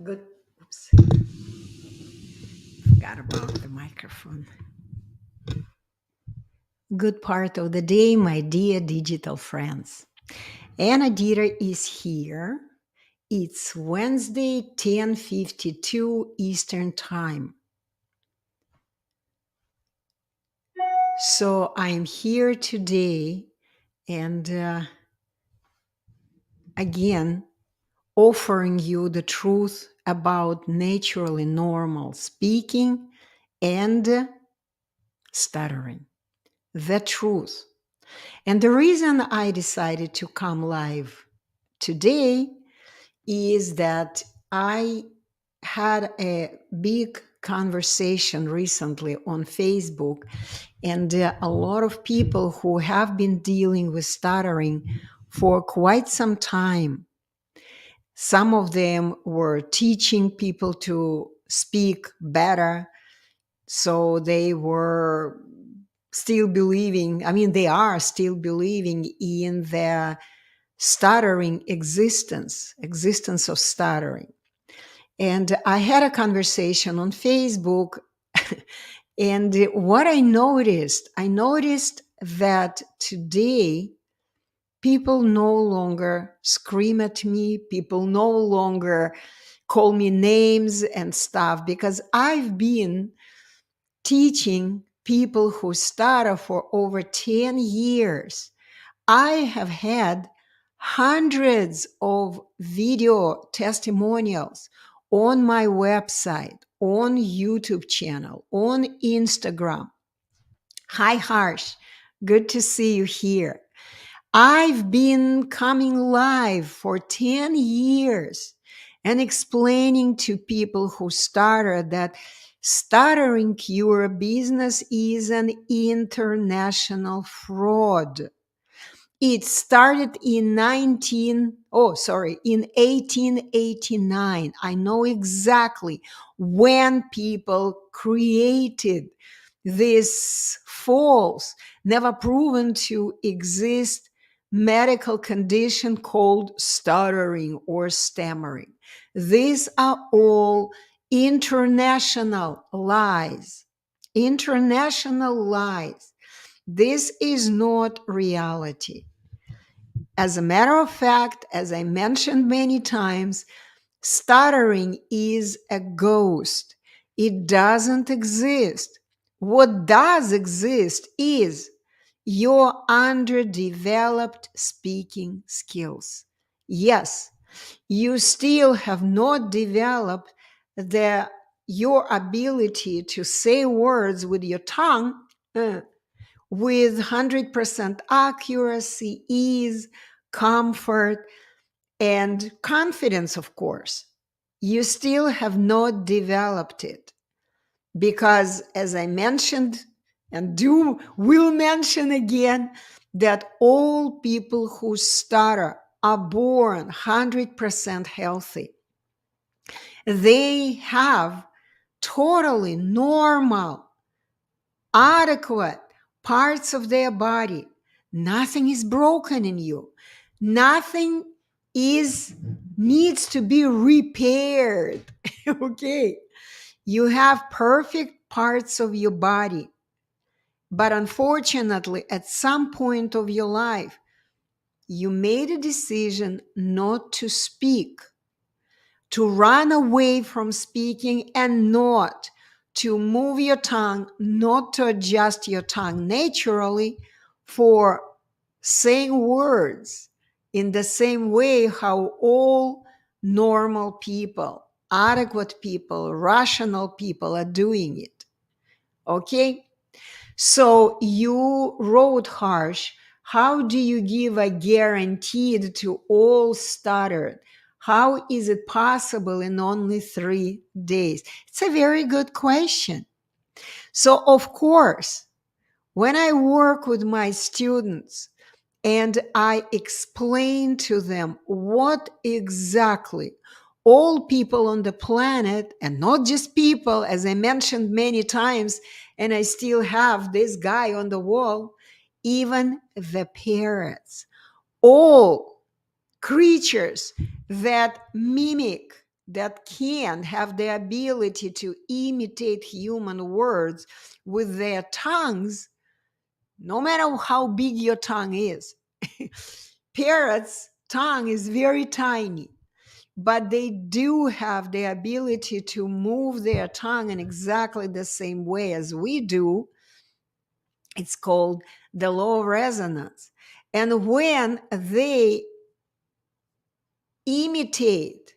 Good. Oops. Forgot about the microphone. Good part of the day, my dear digital friends. Anna Dieter is here. It's Wednesday, 10:52 Eastern Time. So I'm here today and again offering you the truth about naturally normal speaking and stuttering. The truth. And the reason I decided to come live today is that I had a big conversation recently on Facebook, and a lot of people who have been dealing with stuttering for quite some time. Some of them were teaching people to speak better, so they were still believing, they are still believing in the stuttering existence of stuttering. And I had a conversation on Facebook, and what I noticed that today people no longer scream at me, people no longer call me names and stuff, because I've been teaching people who stutter for over 10 years. I have had hundreds of video testimonials on my website, on YouTube channel, on Instagram. Hi, Harsh. Good to see you here. I've been coming live for 10 years and explaining to people who started that Stuttering Cure business is an international fraud. It started in 1889. I know exactly when people created this false, never proven to exist medical condition called stuttering or stammering. These are all international lies. International lies. This is not reality. As a matter of fact, as I mentioned many times, stuttering is a ghost. It doesn't exist. What does exist is your underdeveloped speaking skills. Yes, you still have not developed your ability to say words with your tongue with 100% accuracy, ease, comfort, and confidence, of course. You still have not developed it because, as I mentioned and will mention again, that all people who stutter are born 100% healthy. They have totally normal, adequate parts of their body. Nothing is broken in you. Nothing needs to be repaired. Okay. You have perfect parts of your body. But unfortunately, at some point of your life, you made a decision not to speak, to run away from speaking, and not to move your tongue, not to adjust your tongue naturally for saying words in the same way how all normal people, adequate people, rational people are doing it. Okay? So you wrote, Harsh, how do you give a guaranteed to all stuttered? How is it possible in only 3 days? It's a very good question. So, of course, when I work with my students and I explain to them what exactly all people on the planet, and not just people, as I mentioned many times, and I still have this guy on the wall, even the parrots, all creatures that mimic that can have the ability to imitate human words with their tongues, no matter how big your tongue is. Parrots' tongue is very tiny, but they do have the ability to move their tongue in exactly the same way as we do. It's called the law of resonance. And when they imitate,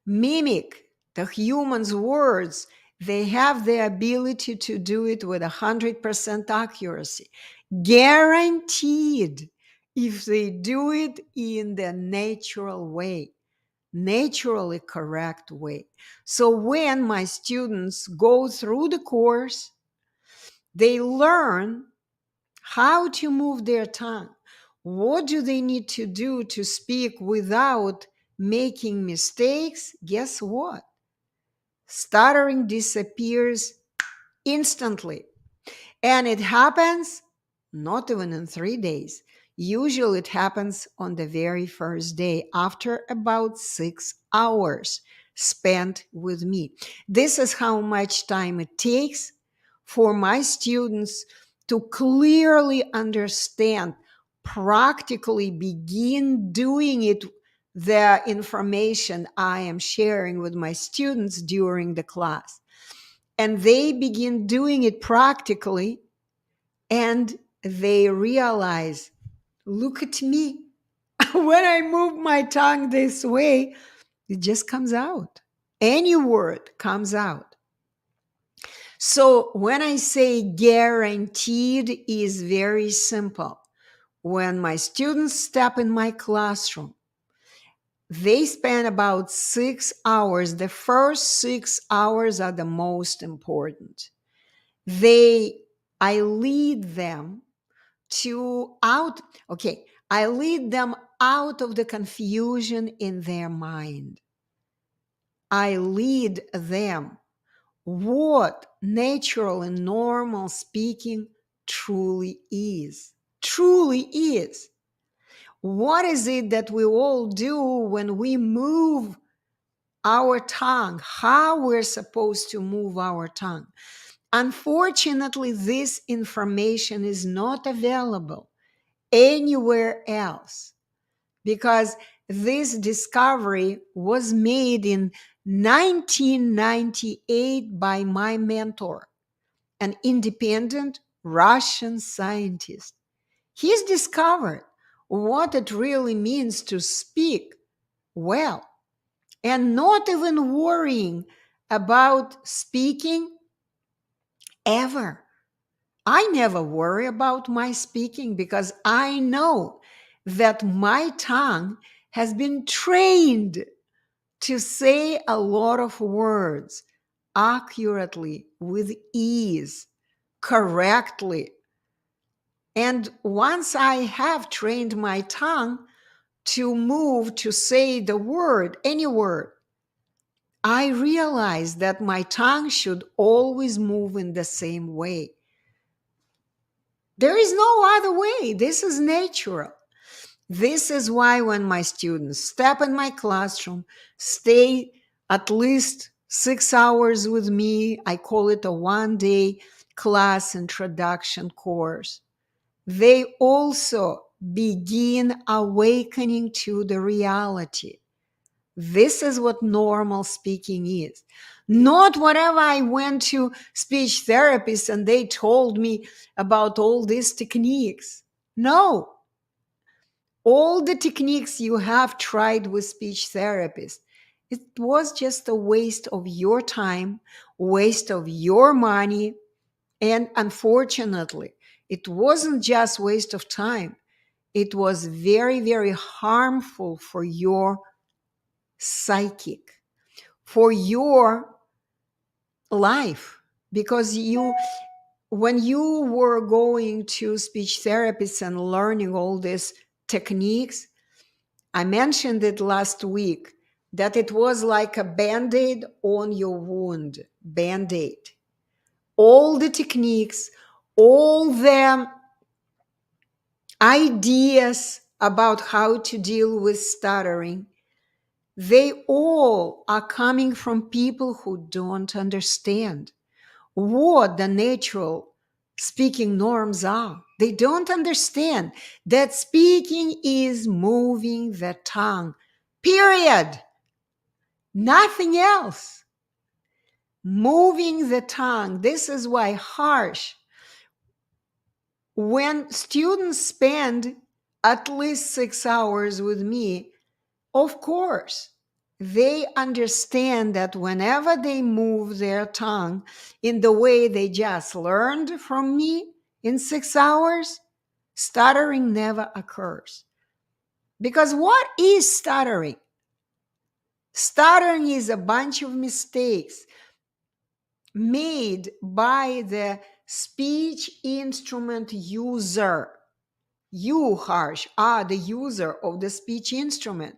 mimic the human's words, they have the ability to do it with 100% accuracy. Guaranteed, if they do it in the natural way, naturally correct way. So when my students go through the course, they learn how to move their tongue. What do they need to do to speak without making mistakes? Guess what? Stuttering disappears instantly. And it happens not even in 3 days. Usually it happens on the very first day after about 6 hours spent with me. This is how much time it takes for my students to clearly understand, practically begin doing it, the information I am sharing with my students during the class. And they begin doing it practically, and they realize, look at me. When I move my tongue this way, it just comes out. Any word comes out. So when I say guaranteed is very simple. When my students step in my classroom, they spend about 6 hours. The first 6 hours are the most important. I lead them I lead them out of the confusion in their mind. I lead them what natural and normal speaking truly is. Truly is. What is it that we all do when we move our tongue? How we're supposed to move our tongue? Unfortunately, this information is not available anywhere else, because this discovery was made in 1998 by my mentor, an independent Russian scientist. He's discovered what it really means to speak well and not even worrying about speaking ever. I never worry about my speaking because I know that my tongue has been trained to say a lot of words accurately, with ease, correctly. And once I have trained my tongue to move, to say the word, any word, I realize that my tongue should always move in the same way. There is no other way. This is natural. This is why when my students step in my classroom, stay at least 6 hours with me, I call it a 1-day class introduction course, they also begin awakening to the reality. This is what normal speaking is. Not whatever I went to speech therapists and they told me about all these techniques. No. All the techniques you have tried with speech therapists, it was just a waste of your time, waste of your money, and unfortunately, it wasn't just waste of time. It was very, very harmful for your psychic, for your life, because when you were going to speech therapists and learning all these techniques, I mentioned it last week, that it was like a band-aid on your wound. Band-aid. All the techniques, all the ideas about how to deal with stuttering, They all are coming from people who don't understand what the natural speaking norms are. They don't understand that speaking is moving the tongue, period. Nothing else. Moving the tongue. This is why harsh. When students spend at least 6 hours with me, of course, they understand that whenever they move their tongue in the way they just learned from me in 6 hours, stuttering never occurs. Because what is stuttering? Stuttering is a bunch of mistakes made by the speech instrument user. You, Harsh, are the user of the speech instrument.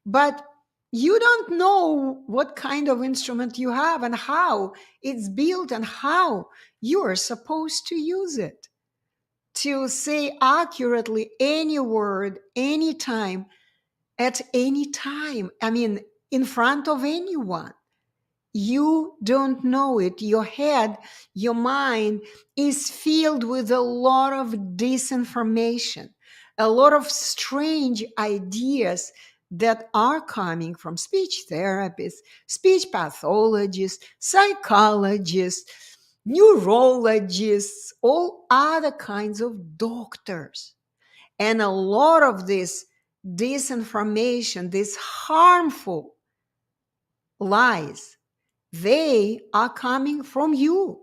But you don't know what kind of instrument you have and how it's built and how you're supposed to use it to say accurately any word, anytime, at any time. I mean, in front of anyone. You don't know it. Your head, your mind is filled with a lot of disinformation, a lot of strange ideas that are coming from speech therapists, speech pathologists, psychologists, neurologists, all other kinds of doctors. And a lot of this disinformation, this harmful lies, they are coming from you.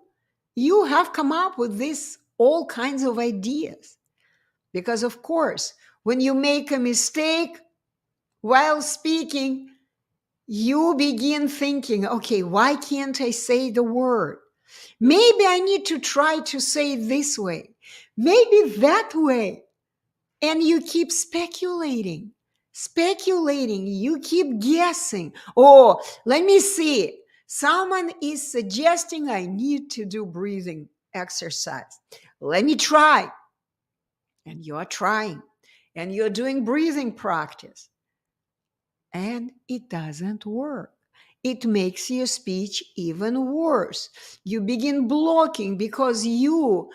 You have come up with this all kinds of ideas. Because, of course, when you make a mistake while speaking, you begin thinking, okay, why can't I say the word? Maybe I need to try to say it this way, maybe that way. And you keep speculating, you keep guessing. Oh, let me see. Someone is suggesting I need to do breathing exercise. Let me try. And you're trying, and you're doing breathing practice, and it doesn't work. It makes your speech even worse. You begin blocking because you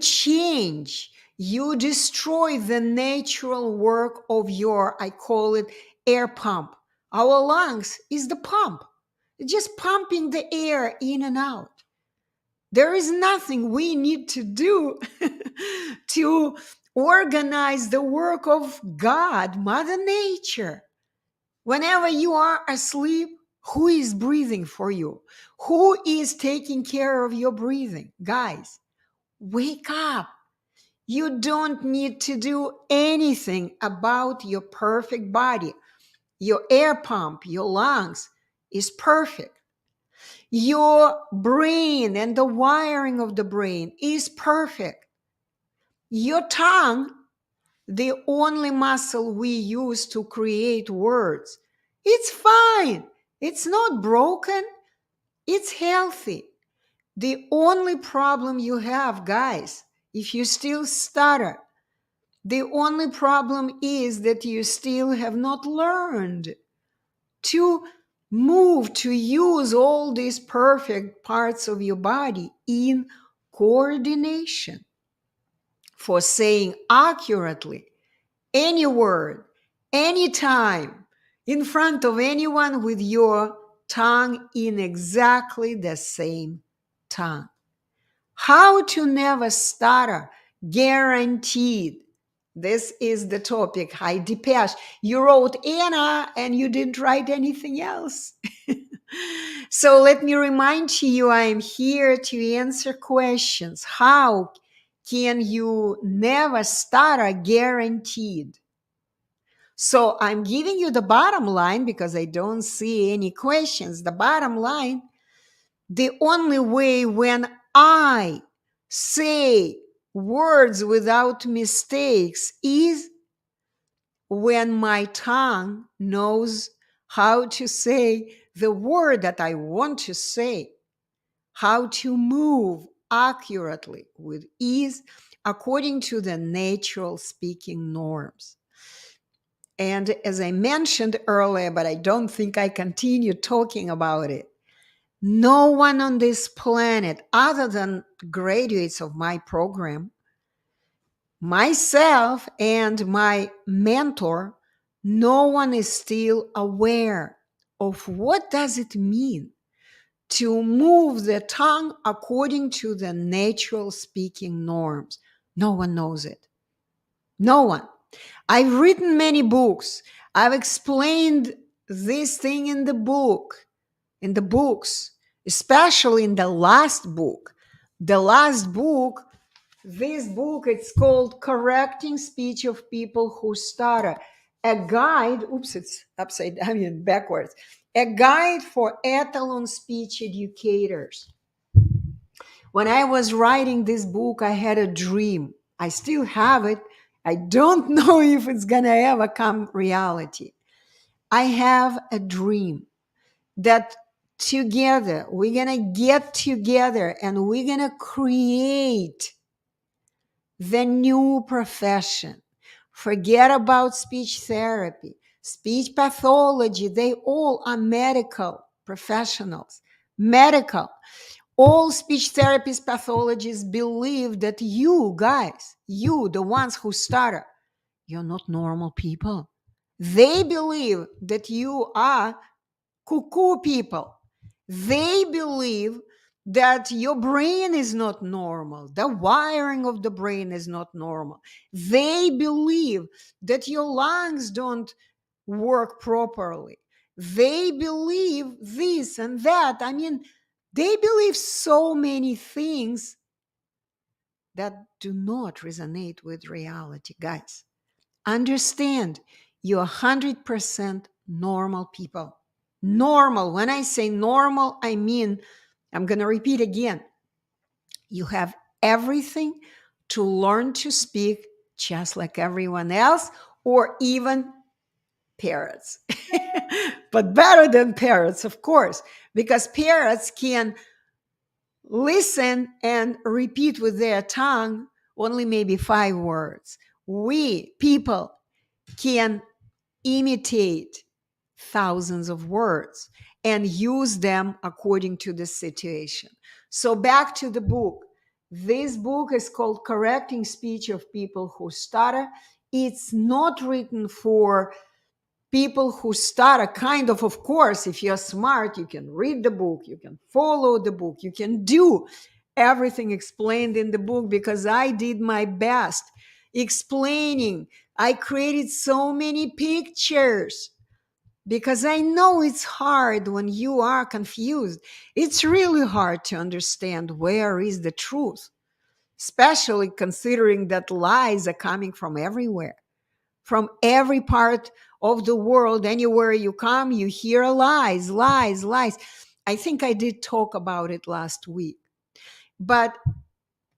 change, you destroy the natural work of your, I call it, air pump. Our lungs is the pump, it's just pumping the air in and out. There is nothing we need to do to organize the work of God, Mother Nature. Whenever you are asleep, who is breathing for you? Who is taking care of your breathing? Guys, wake up. You don't need to do anything about your perfect body. Your air pump, your lungs is perfect. Your brain and the wiring of the brain is perfect. Your tongue, the only muscle we use to create words, it's fine. It's not broken. It's healthy. The only problem you have, guys, if you still stutter, the only problem is that you still have not learned to move, to use all these perfect parts of your body in coordination for saying accurately any word, anytime, in front of anyone with your tongue in exactly the same tongue. How to never stutter, guaranteed. This is the topic. Hi, Depeche. You wrote Anna and you didn't write anything else. So let me remind you, I am here to answer questions. How can you never stutter, guaranteed? So I'm giving you the bottom line because I don't see any questions. The bottom line, the only way when I say words without mistakes is when my tongue knows how to say the word that I want to say, how to move accurately with ease according to the natural speaking norms. And as I mentioned earlier, but I don't think I continue talking about it, no one on this planet, other than graduates of my program, myself and my mentor, no one is still aware of what does it mean to move the tongue according to the natural speaking norms. No one knows it. No one. I've written many books. I've explained this thing in the books, especially in the last book. The last book, this book, it's called Correcting Speech of People Who Stutter. A guide, oops, it's upside down, I mean backwards. A guide for ethanol speech educators. When I was writing this book, I had a dream. I still have it. I don't know if it's gonna ever come reality. I have a dream that together we're gonna get together and we're gonna create the new profession. Forget about speech therapy, speech pathology. They all are medical professionals. Medical. All speech therapists, pathologists believe that you guys, you, the ones who stutter, you're not normal people. They believe that you are cuckoo people. They believe that your brain is not normal. The wiring of the brain is not normal. They believe that your lungs don't work properly. They believe this and that. I mean, they believe so many things that do not resonate with reality, guys. Understand, you're 100% normal people. Normal. When I say normal, I mean, I'm going to repeat again. You have everything to learn to speak just like everyone else, or even parrots. But better than parrots, of course, because parrots can listen and repeat with their tongue only maybe 5 words. We people can imitate thousands of words and use them according to the situation. So back to the book. This book is called Correcting Speech of People Who Stutter. It's not written for people who stutter. Kind of course, if you're smart, you can read the book, you can follow the book, you can do everything explained in the book, because I did my best explaining. I created so many pictures because I know it's hard when you are confused. It's really hard to understand where is the truth, especially considering that lies are coming from everywhere, from every part of the world. Anywhere you come, you hear lies, lies, lies. I think I did talk about it last week. But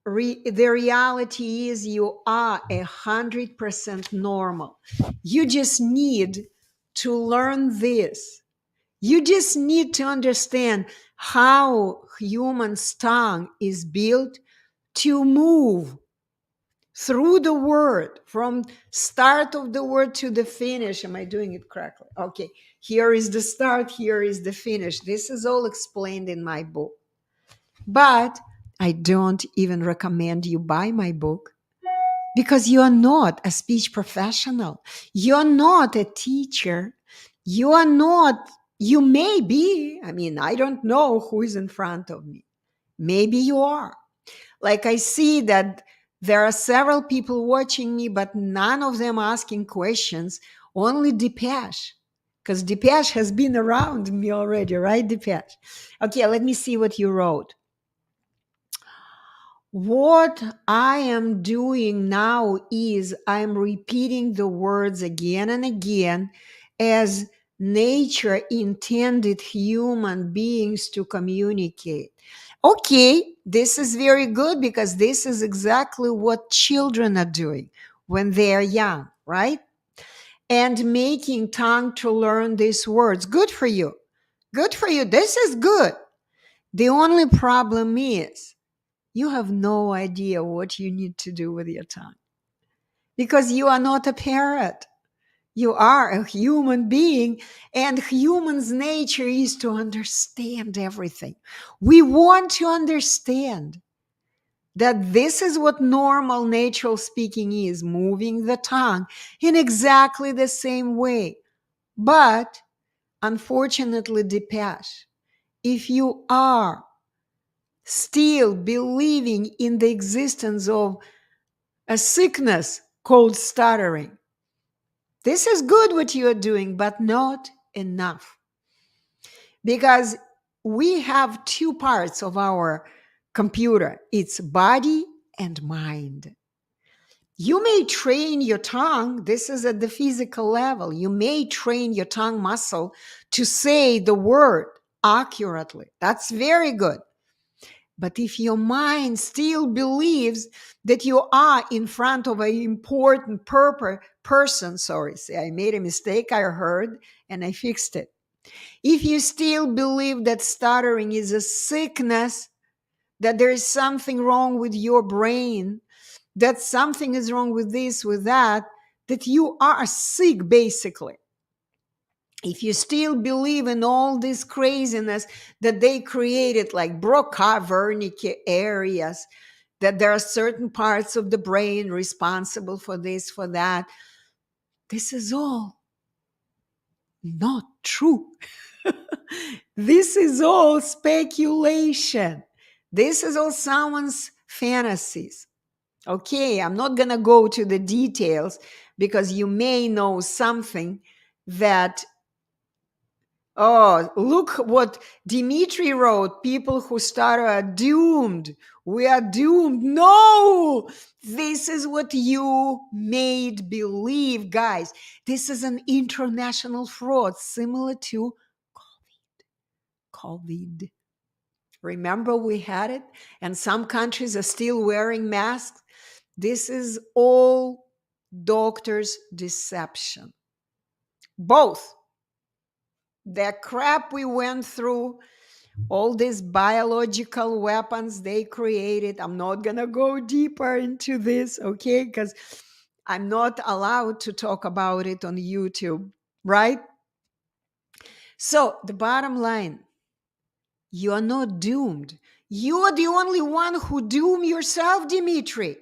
the reality is you are 100% normal. You just need to learn this. You just need to understand how human's tongue is built to move through the word, from start of the word to the finish. Am I doing it correctly? Okay, here is the start, here is the finish. This is all explained in my book. But I don't even recommend you buy my book, because you are not a speech professional. You're not a teacher. You are not, you may be. I mean, I don't know who is in front of me. Maybe you are. Like, I see that there are several people watching me, but none of them asking questions, only Depeche. Because Depeche has been around me already, right, Depeche? Okay, let me see what you wrote. What I am doing now is I'm repeating the words again and again as nature intended human beings to communicate. Okay, this is very good, because this is exactly what children are doing when they are young, right? And making tongue to learn these words. Good for you. Good for you. This is good. The only problem is you have no idea what you need to do with your tongue, because you are not a parrot. You are a human being, and humans' nature is to understand everything. We want to understand that this is what normal natural speaking is, moving the tongue in exactly the same way. But unfortunately, Dipesh, if you are still believing in the existence of a sickness called stuttering, this is good what you are doing, but not enough. Because we have two parts of our computer, it's body and mind. You may train your tongue, this is at the physical level. You may train your tongue muscle to say the word accurately. That's very good. But if your mind still believes that you are in front of an important person, sorry, say I made a mistake, I heard and I fixed it. If you still believe that stuttering is a sickness, that there is something wrong with your brain, that something is wrong with this, with that you are sick basically. If you still believe in all this craziness that they created, like Broca, Wernicke areas, that there are certain parts of the brain responsible for this, for that, this is all not true. This is all speculation. This is all someone's fantasies. Okay, I'm not going to go to the details because you may know something that, oh, look what Dimitri wrote. People who stutter are doomed. We are doomed. No, this is what you made believe, guys. This is an international fraud similar to COVID. Remember, we had it, and some countries are still wearing masks. This is all doctors' deception. Both the crap we went through, all these biological weapons they created. I'm not going to go deeper into this, okay? Because I'm not allowed to talk about it on YouTube, right? So, the bottom line, you are not doomed. You are the only one who doom yourself, Dimitri,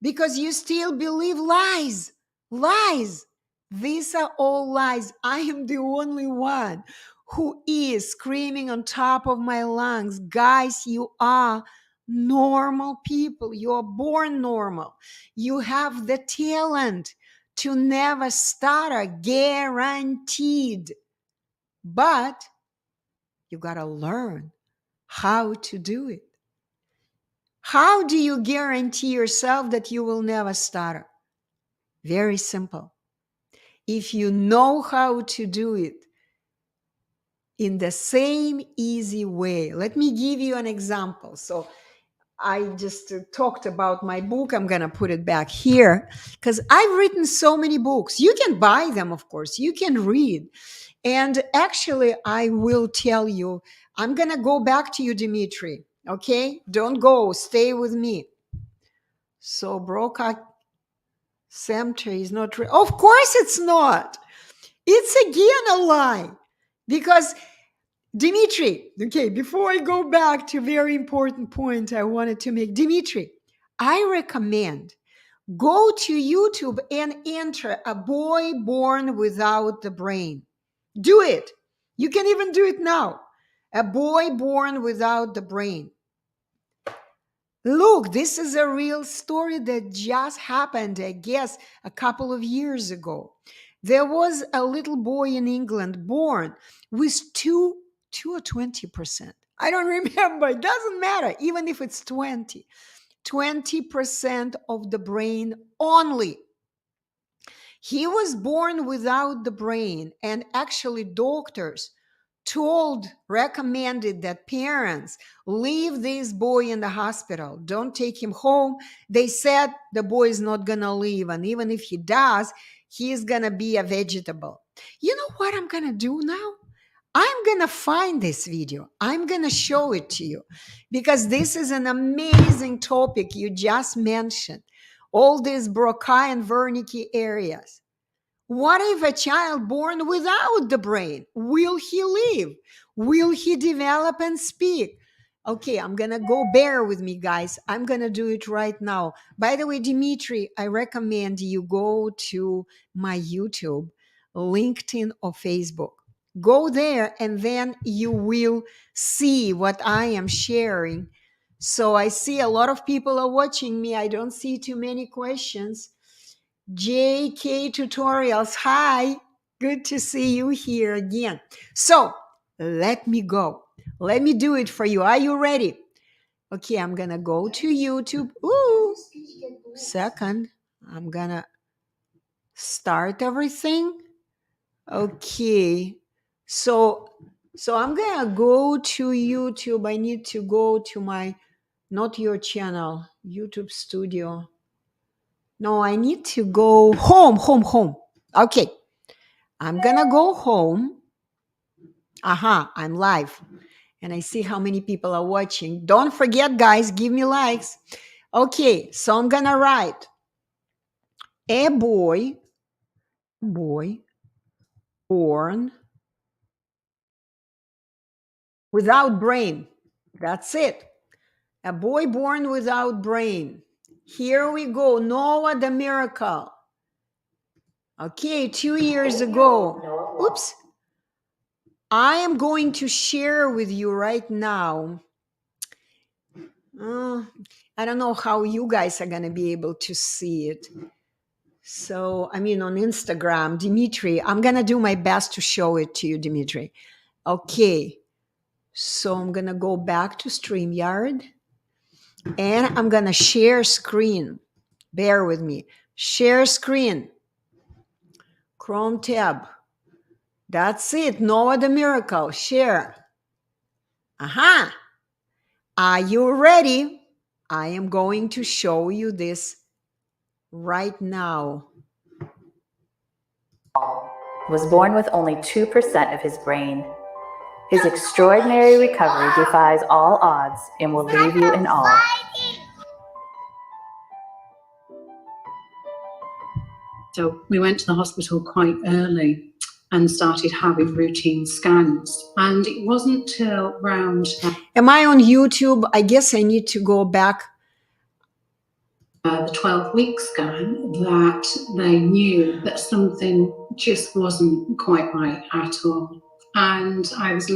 because you still believe lies. Lies. These are all lies. I am the only one who is screaming on top of my lungs. Guys, you are normal people. You are born normal. You have the talent to never stutter, guaranteed. But you got to learn how to do it. How do you guarantee yourself that you will never stutter? Very simple. If you know how to do it in the same easy way. Let me give you an example. So I just talked about my book. I'm going to put it back here because I've written so many books. You can buy them, of course. You can read. And actually, I will tell you, I'm going to go back to you, Dimitri. Okay? Don't go. Stay with me. So Broca cemetery is not real. Of course it's not. It's again a lie. Because Dimitri, okay, before I go back to a very important point I wanted to make, Dimitri, I recommend go to YouTube and enter a boy born without the brain. Do it. You can even do it now. A boy born without the brain. Look, this is a real story that just happened, I guess, a couple of years ago. There was a little boy in England born with 2 or 20%. I don't remember. It doesn't matter, even if it's 20% of the brain only. He was born without the brain, and actually, doctors recommended that parents leave this boy in the hospital. Don't take him home. They said the boy is not going to live. And even if he does, he is going to be a vegetable. You know what I'm going to do now? I'm going to find this video. I'm going to show it to you because this is an amazing topic you just mentioned. All these Broca and Wernicke areas. What if a child born without the brain? Will he live? Will he develop and speak? Okay, I'm gonna go, bear with me, guys. I'm gonna do it right now. By the way, Dimitri, I recommend you go to my YouTube, LinkedIn, or Facebook. Go there and then you will see what I am sharing. So I see a lot of people are watching me. I don't see too many questions. JK Tutorials, hi, good to see you here again. So let me go. Let me do it for you. Are you ready? Okay, I'm gonna go to YouTube. Ooh, second, I'm gonna start everything. Okay, so I'm gonna go to YouTube. I need to go to my, not your channel, YouTube Studio. No, I need to go home. Okay, I'm gonna go home. Aha, I'm live. And I see how many people are watching. Don't forget, guys, give me likes. Okay, so I'm gonna write a boy born without brain. That's it. A boy born without brain. Here we go. Noah the miracle. Okay, 2 years ago. Oops. I am going to share with you right now. I don't know how you guys are going to be able to see it. So, I mean, on Instagram, Dimitri, I'm going to do my best to show it to you, Dimitri. Okay. So I'm going to go back to StreamYard and I'm going to share screen. Bear with me. Share screen. Chrome tab. That's it. Noah the miracle. Share. Aha. Are you ready? I am going to show you this right now. Was born with only 2% of his brain. His extraordinary recovery defies all odds and will leave you in awe. So we went to the hospital quite early and started having routine scans. And it wasn't till around... Am I on YouTube? I guess I need to go back. The 12-week scan that they knew that something just wasn't quite right at all. And I was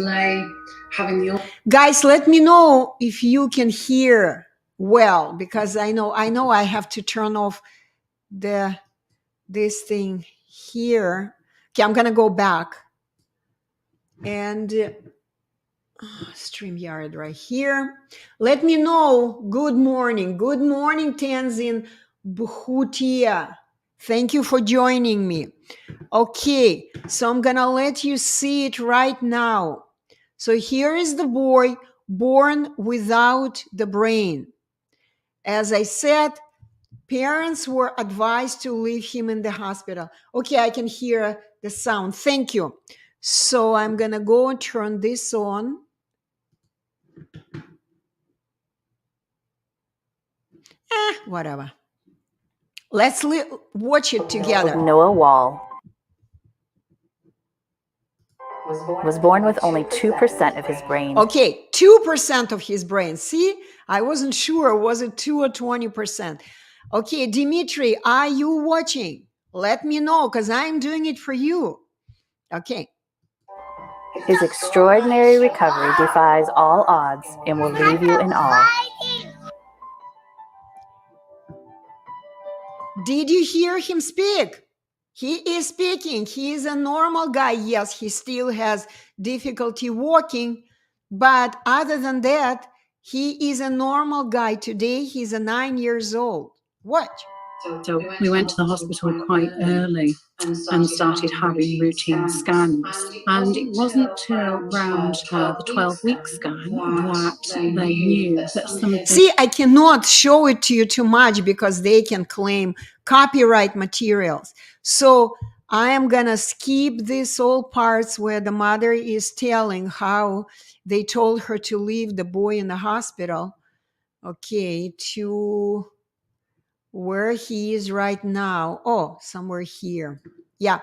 having the... Guys, let me know if you can hear well, because I know I have to turn off this thing here. Okay, I'm gonna go back and StreamYard right here. Let me know. Good morning, Tenzin Bhutia. Thank you for joining me. Okay, so I'm gonna let you see it right now. So here is the boy born without the brain. As I said, parents were advised to leave him in the hospital. Okay, I can hear the sound. Thank you. So I'm gonna go and turn this on. Whatever. Let's watch it together. Noah Wall was born with only 2% of his brain. Okay, 2% of his brain. See, I wasn't sure, was it 2 or 20%? Okay, Dimitri, are you watching? Let me know, because I'm doing it for you. Okay. His extraordinary recovery defies all odds and will leave you in awe. Did you hear him speak? He is speaking. He is a normal guy. Yes, he still has difficulty walking, but other than that, he is a normal guy. Today, he's 9 years old. Watch. So we went to the hospital quite early and started having routine scans. And it wasn't till around the 12-week scan that they knew that something... See, I cannot show it to you too much because they can claim copyright materials. So I am going to skip these all parts where the mother is telling how they told her to leave the boy in the hospital. Okay, to where he is right now. Oh, somewhere here. Yeah.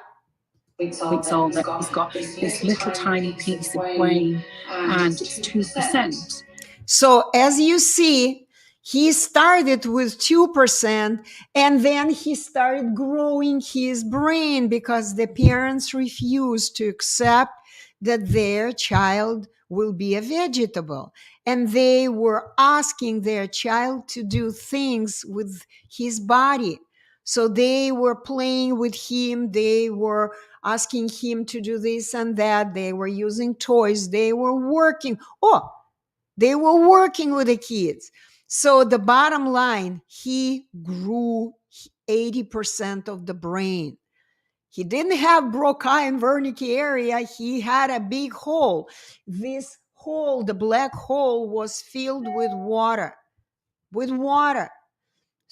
Weeks old, that he's got this little tiny piece of brain, and it's 2%. So as you see, he started with 2%, and then he started growing his brain because the parents refused to accept that their child will be a vegetable. And they were asking their child to do things with his body. So they were playing with him. They were asking him to do this and that. They were using toys. They were working. They were working with the kids. So the bottom line, he grew 80% of the brain. He didn't have Broca and Wernicke area. He had a big hole. This hole, the black hole, was filled with water.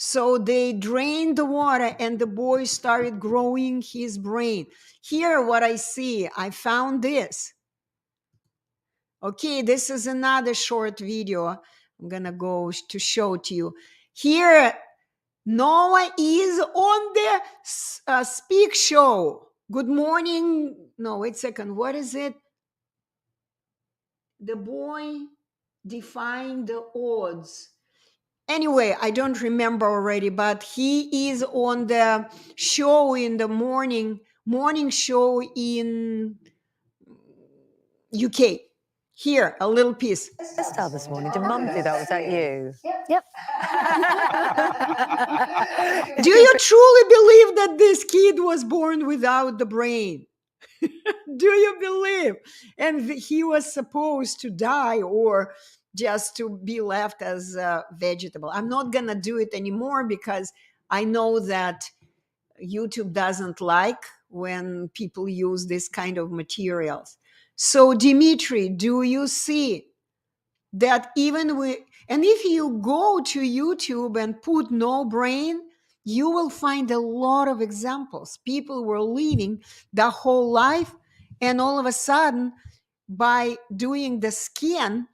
So they drained the water and the boy started growing his brain. Here, what I see, I found this. Okay, this is another short video. I'm gonna go to show to you. Here, Noah is on the Speak Show. Good morning. No, wait a second. What is it? The boy defying the odds. Anyway, I don't remember already, but he is on the show in the morning show in UK. Here, a little piece. Start this morning. Did Mum do that? Was that you? Yep. Do you truly believe that this kid was born without the brain? Do you believe? And he was supposed to die or just to be left as a vegetable. I'm not going to do it anymore because I know that YouTube doesn't like when people use this kind of materials. So, Dimitri, do you see that even with, and if you go to YouTube and put no brain, you will find a lot of examples. People were living the whole life, and all of a sudden, by doing the scan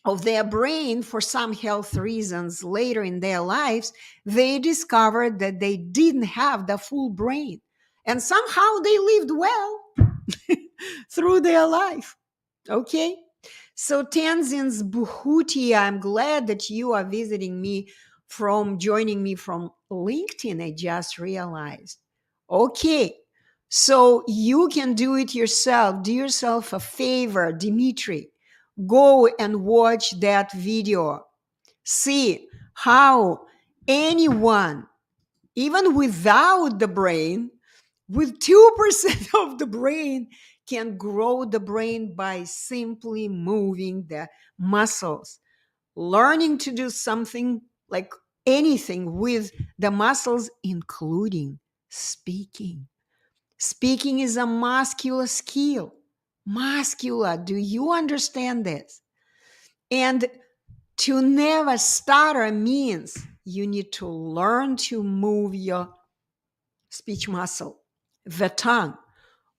of their brain for some health reasons later in their lives, they discovered that they didn't have the full brain. And somehow they lived well through their life. Okay? So Tanzin's Buhuti, I'm glad that you are visiting me joining me from LinkedIn. I just realized. Okay. So you can do it yourself. Do yourself a favor, Dimitri. Go and watch that video. See how anyone, even without the brain, with 2% of the brain, can grow the brain by simply moving the muscles, learning to do something like anything with the muscles, including speaking. Speaking is a muscular skill. Muscular. Do you understand this? And to never stutter means you need to learn to move your speech muscle, the tongue.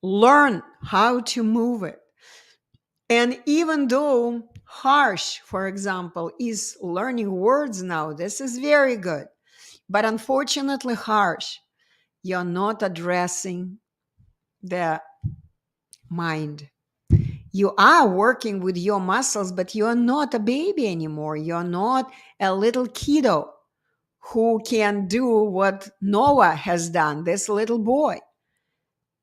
Learn how to move it. And even though Harsh, for example, is learning words now, this is very good. But unfortunately, Harsh, you're not addressing the mind. You are working with your muscles, but you're not a baby anymore. You're not a little kiddo who can do what Noah has done, this little boy.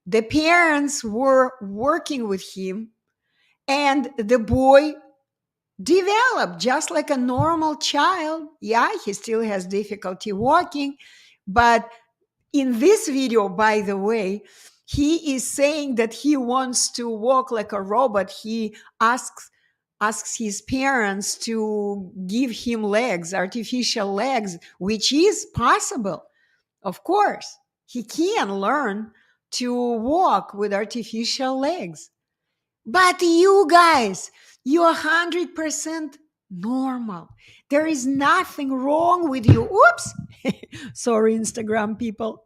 The parents were working with him, and the boy developed just like a normal child. Yeah, he still has difficulty walking, but in this video, by the way, he is saying that he wants to walk like a robot. He asks his parents to give him legs, artificial legs, which is possible. Of course, he can learn to walk with artificial legs. But you guys, you're 100% normal. There is nothing wrong with you. Oops. Sorry, Instagram people.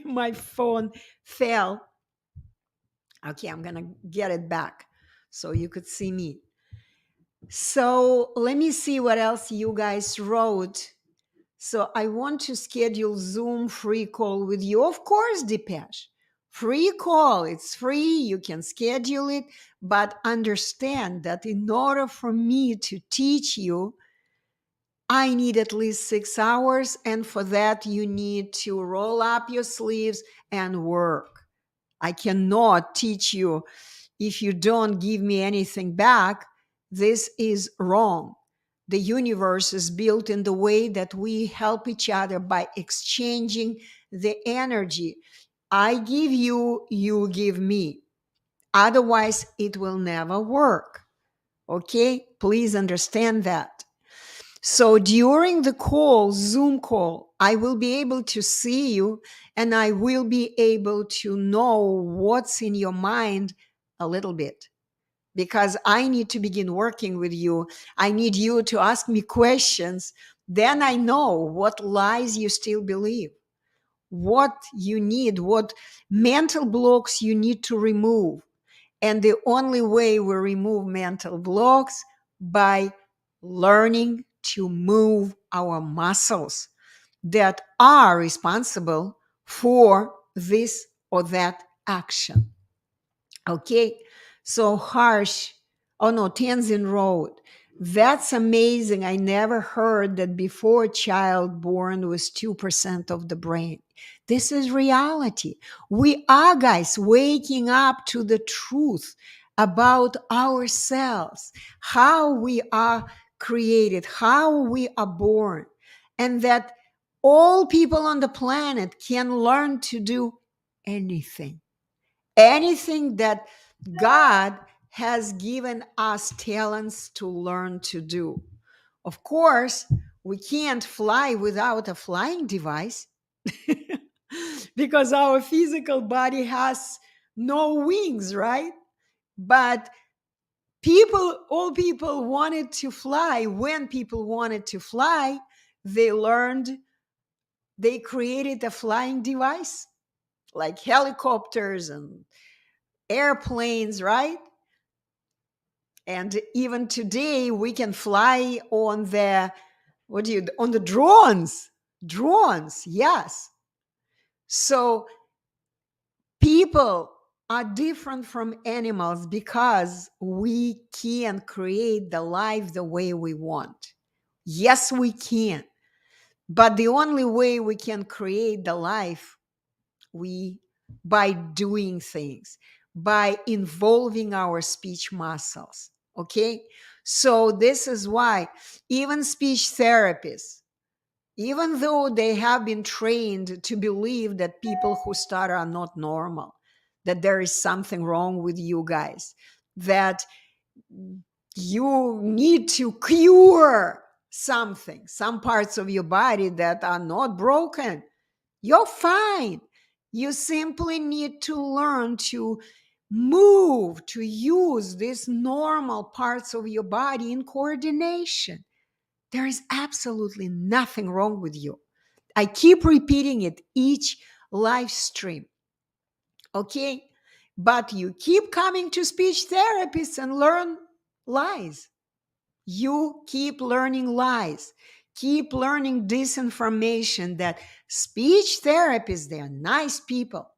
My phone fell. Okay, I'm going to get it back so you could see me. So let me see what else you guys wrote. So I want to schedule Zoom free call with you. Of course, Dipesh. Free call, it's free, you can schedule it, but understand that in order for me to teach you, I need at least 6 hours, and for that, you need to roll up your sleeves and work. I cannot teach you if you don't give me anything back. This is wrong. The universe is built in the way that we help each other by exchanging the energy. I give you, you give me. Otherwise, it will never work. Okay? Please understand that. So during the call, Zoom call, I will be able to see you and I will be able to know what's in your mind a little bit, because I need to begin working with you. I need you to ask me questions. Then I know what lies you still believe, what you need, what mental blocks you need to remove. And the only way we remove mental blocks by learning to move our muscles that are responsible for this or that action. Okay, so Harsh, oh no, Tenzin Road. That's amazing. I never heard that before a child born was 2% of the brain. This is reality. We are, guys, waking up to the truth about ourselves, how we are created, how we are born, and that all people on the planet can learn to do anything. Anything that God has given us talents to learn to do. Of course, we can't fly without a flying device because our physical body has no wings, right? But all people wanted to fly. When people wanted to fly, they created a flying device like helicopters and airplanes, right? And even today we can fly on the on the drones, yes. So people are different from animals because we can create the life the way we want. Yes, we can. But the only way we can create the life we by doing things, by involving our speech muscles. Okay, so this is why even speech therapists, even though they have been trained to believe that people who stutter are not normal, that there is something wrong with you guys, that you need to cure something, some parts of your body that are not broken, you're fine. You simply need to learn to move, to use these normal parts of your body in coordination. There is absolutely nothing wrong with you. I keep repeating it each live stream. Okay? But you keep coming to speech therapists and learn lies. You keep learning lies. Keep learning disinformation that speech therapists, they're nice people.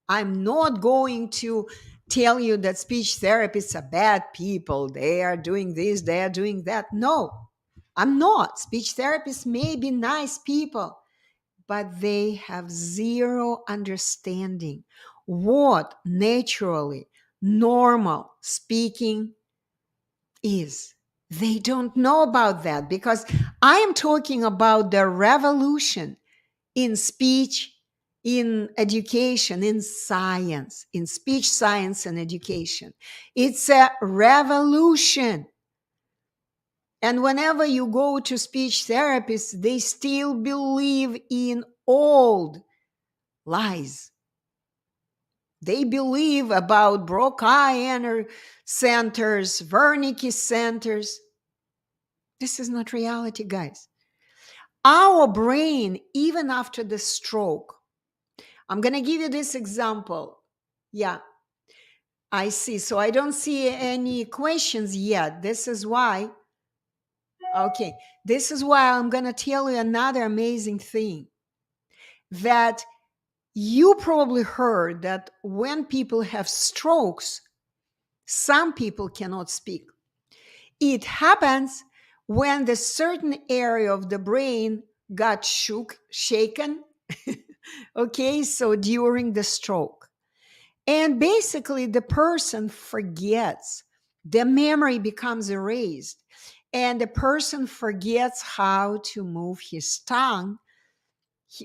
I'm not going to tell you that speech therapists are bad people. They are doing this, they are doing that. No, I'm not. Speech therapists may be nice people, but they have zero understanding what naturally normal speaking is. They don't know about that because I am talking about the revolution in speech, in education, in science, in speech science and education. It's a revolution. And whenever you go to speech therapists, they still believe in old lies. They believe about Broca centers, Wernicke centers. This is not reality, guys. Our brain, even after the stroke, I'm going to give you this example. Yeah, I see. So I don't see any questions yet. This is why. Okay, this is why I'm going to tell you another amazing thing, that You probably heard that when people have strokes, some people cannot speak. It happens when the certain area of the brain got shaken. Okay, so during the stroke. And basically, the person forgets, the memory becomes erased, and the person forgets how to move his tongue.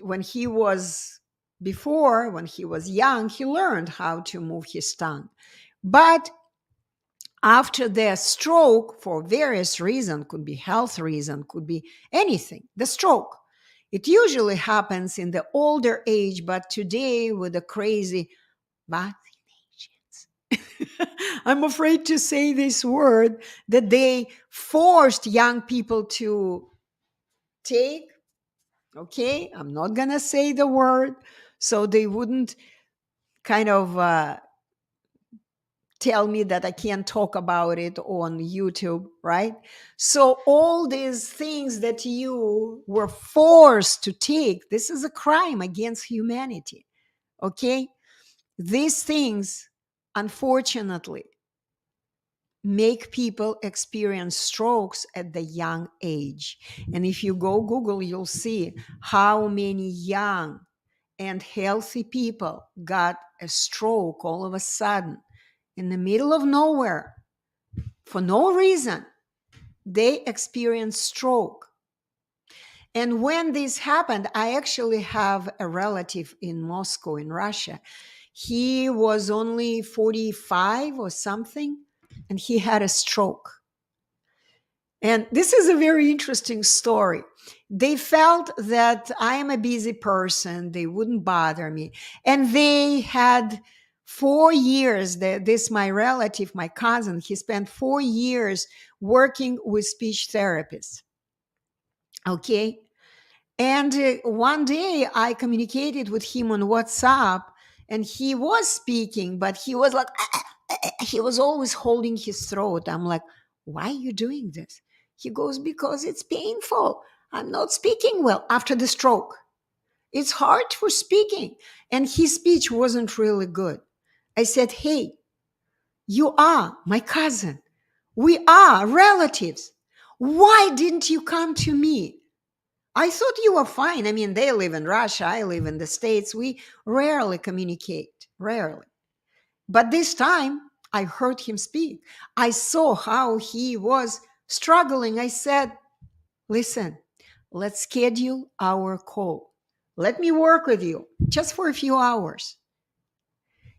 When he was young, he learned how to move his tongue. But after the stroke, for various reasons, could be health reason, could be anything, the stroke. It usually happens in the older age, but today with the crazy vaccinations, I'm afraid to say this word, that they forced young people to take. Okay, I'm not gonna say the word, so they wouldn't kind of tell me that I can't talk about it on YouTube, right? So all these things that you were forced to take, this is a crime against humanity. Okay, these things, unfortunately, make people experience strokes at the young age. And if you go Google, you'll see how many young and healthy people got a stroke all of a sudden in the middle of nowhere for no reason. They experienced stroke. And when this happened, I actually have a relative in Moscow, in Russia. He was only 45 or something, and he had a stroke. And this is a very interesting story. They felt that I am a busy person, they wouldn't bother me. And they had 4 years, this my relative, my cousin, he spent 4 years working with speech therapists. Okay. And one day I communicated with him on WhatsApp, and he was speaking, but he was like, he was always holding his throat. I'm like, why are you doing this? He goes, because it's painful. I'm not speaking well after the stroke. It's hard for speaking. And his speech wasn't really good. I said, hey, you are my cousin. We are relatives. Why didn't you come to me? I thought you were fine. I mean, they live in Russia, I live in the States. We rarely communicate, rarely. But this time, I heard him speak. I saw how he was struggling. I said, listen, let's schedule our call. Let me work with you just for a few hours.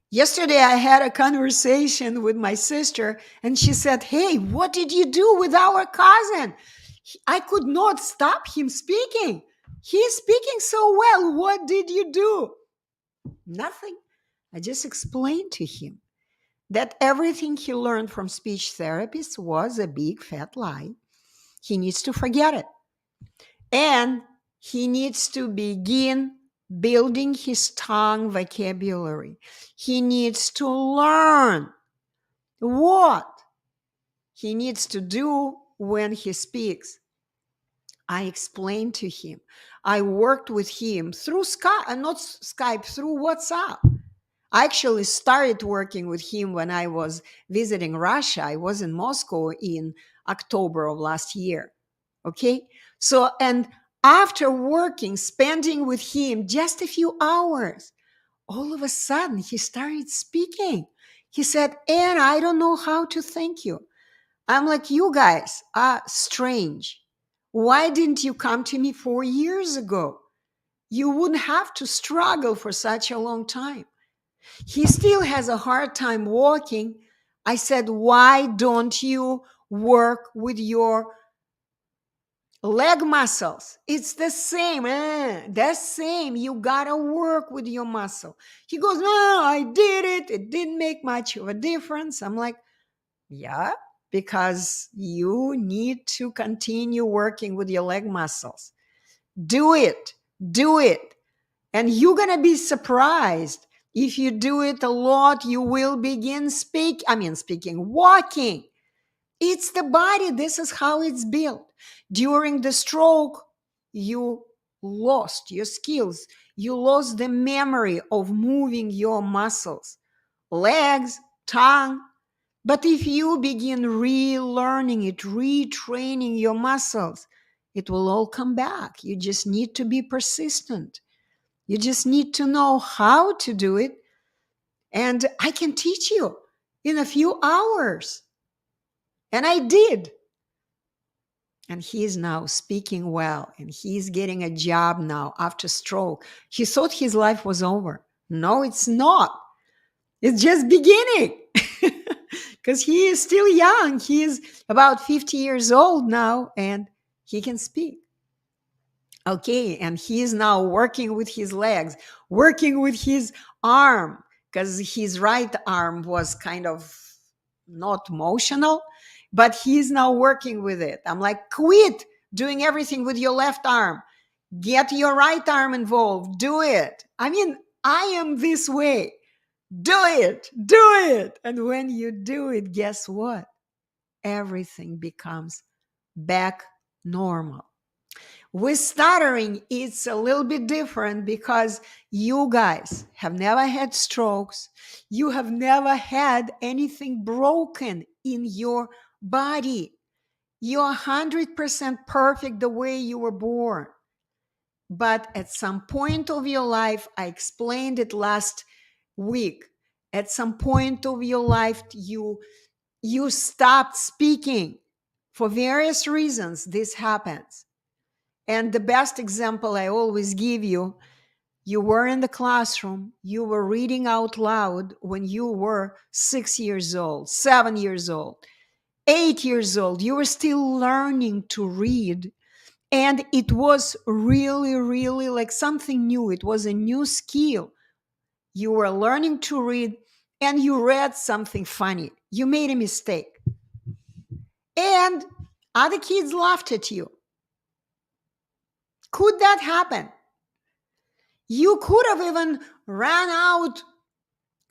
Yesterday, I had a conversation with my sister, and she said, hey, what did you do with our cousin? I could not stop him speaking. He's speaking so well. What did you do? Nothing. I just explained to him that everything he learned from speech therapists was a big fat lie. He needs to forget it. And he needs to begin building his tongue vocabulary. He needs to learn what he needs to do when he speaks. I explained to him. I worked with him through Skype, not Skype, through WhatsApp. I actually started working with him when I was visiting Russia. I was in Moscow in October of last year. Okay. So, and after working, spending with him just a few hours, all of a sudden he started speaking. He said, Anne, I don't know how to thank you. I'm like, you guys are strange. Why didn't you come to me 4 years ago? You wouldn't have to struggle for such a long time. He still has a hard time walking. I said, why don't you work with your leg muscles? It's the same. The same. You gotta work with your muscle. He goes, no, I did it. It didn't make much of a difference. I'm like, yeah, because you need to continue working with your leg muscles. Do it. Do it. And you're going to be surprised. If you do it a lot, you will begin walking. It's the body. This is how it's built. During the stroke, you lost your skills. You lost the memory of moving your muscles, legs, tongue. But if you begin relearning it, retraining your muscles, it will all come back. You just need to be persistent. You just need to know how to do it. And I can teach you in a few hours. And I did. And he is now speaking well, and he's getting a job now after stroke. He thought his life was over. No, it's not. It's just beginning. Because he is still young. He is about 50 years old now, and he can speak. Okay, and he is now working with his legs, working with his arm, because his right arm was kind of not motional, but he's now working with it. I'm like, quit doing everything with your left arm. Get your right arm involved. Do it. I mean, I am this way. Do it. Do it. And when you do it, guess what? Everything becomes back normal. With stuttering, it's a little bit different because you guys have never had strokes. You have never had anything broken in your body. You're 100% perfect the way you were born. But at some point of your life, I explained it last week, at some point of your life, you stopped speaking. For various reasons, this happens. And the best example I always give you, you were in the classroom, you were reading out loud when you were 6 years old, 7 years old, 8 years old. You were still learning to read. And it was really, really like something new. It was a new skill. You were learning to read and you read something funny. You made a mistake. And other kids laughed at you. Could that happen? You could have even ran out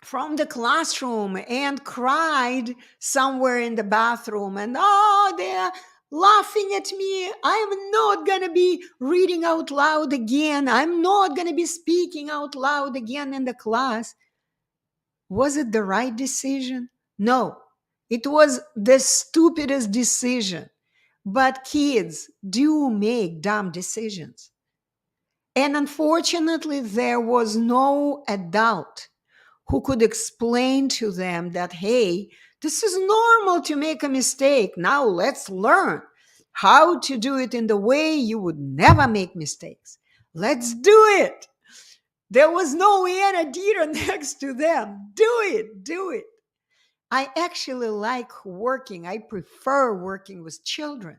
from the classroom and cried somewhere in the bathroom and, oh, they're laughing at me. I'm not going to be reading out loud again. I'm not going to be speaking out loud again in the class. Was it the right decision? No, it was the stupidest decision. But kids do make dumb decisions. And unfortunately, there was no adult who could explain to them that, hey, this is normal to make a mistake. Now let's learn how to do it in the way you would never make mistakes. Let's do it. There was no Anna Dieter next to them. Do it, do it. I actually like working. I prefer working with children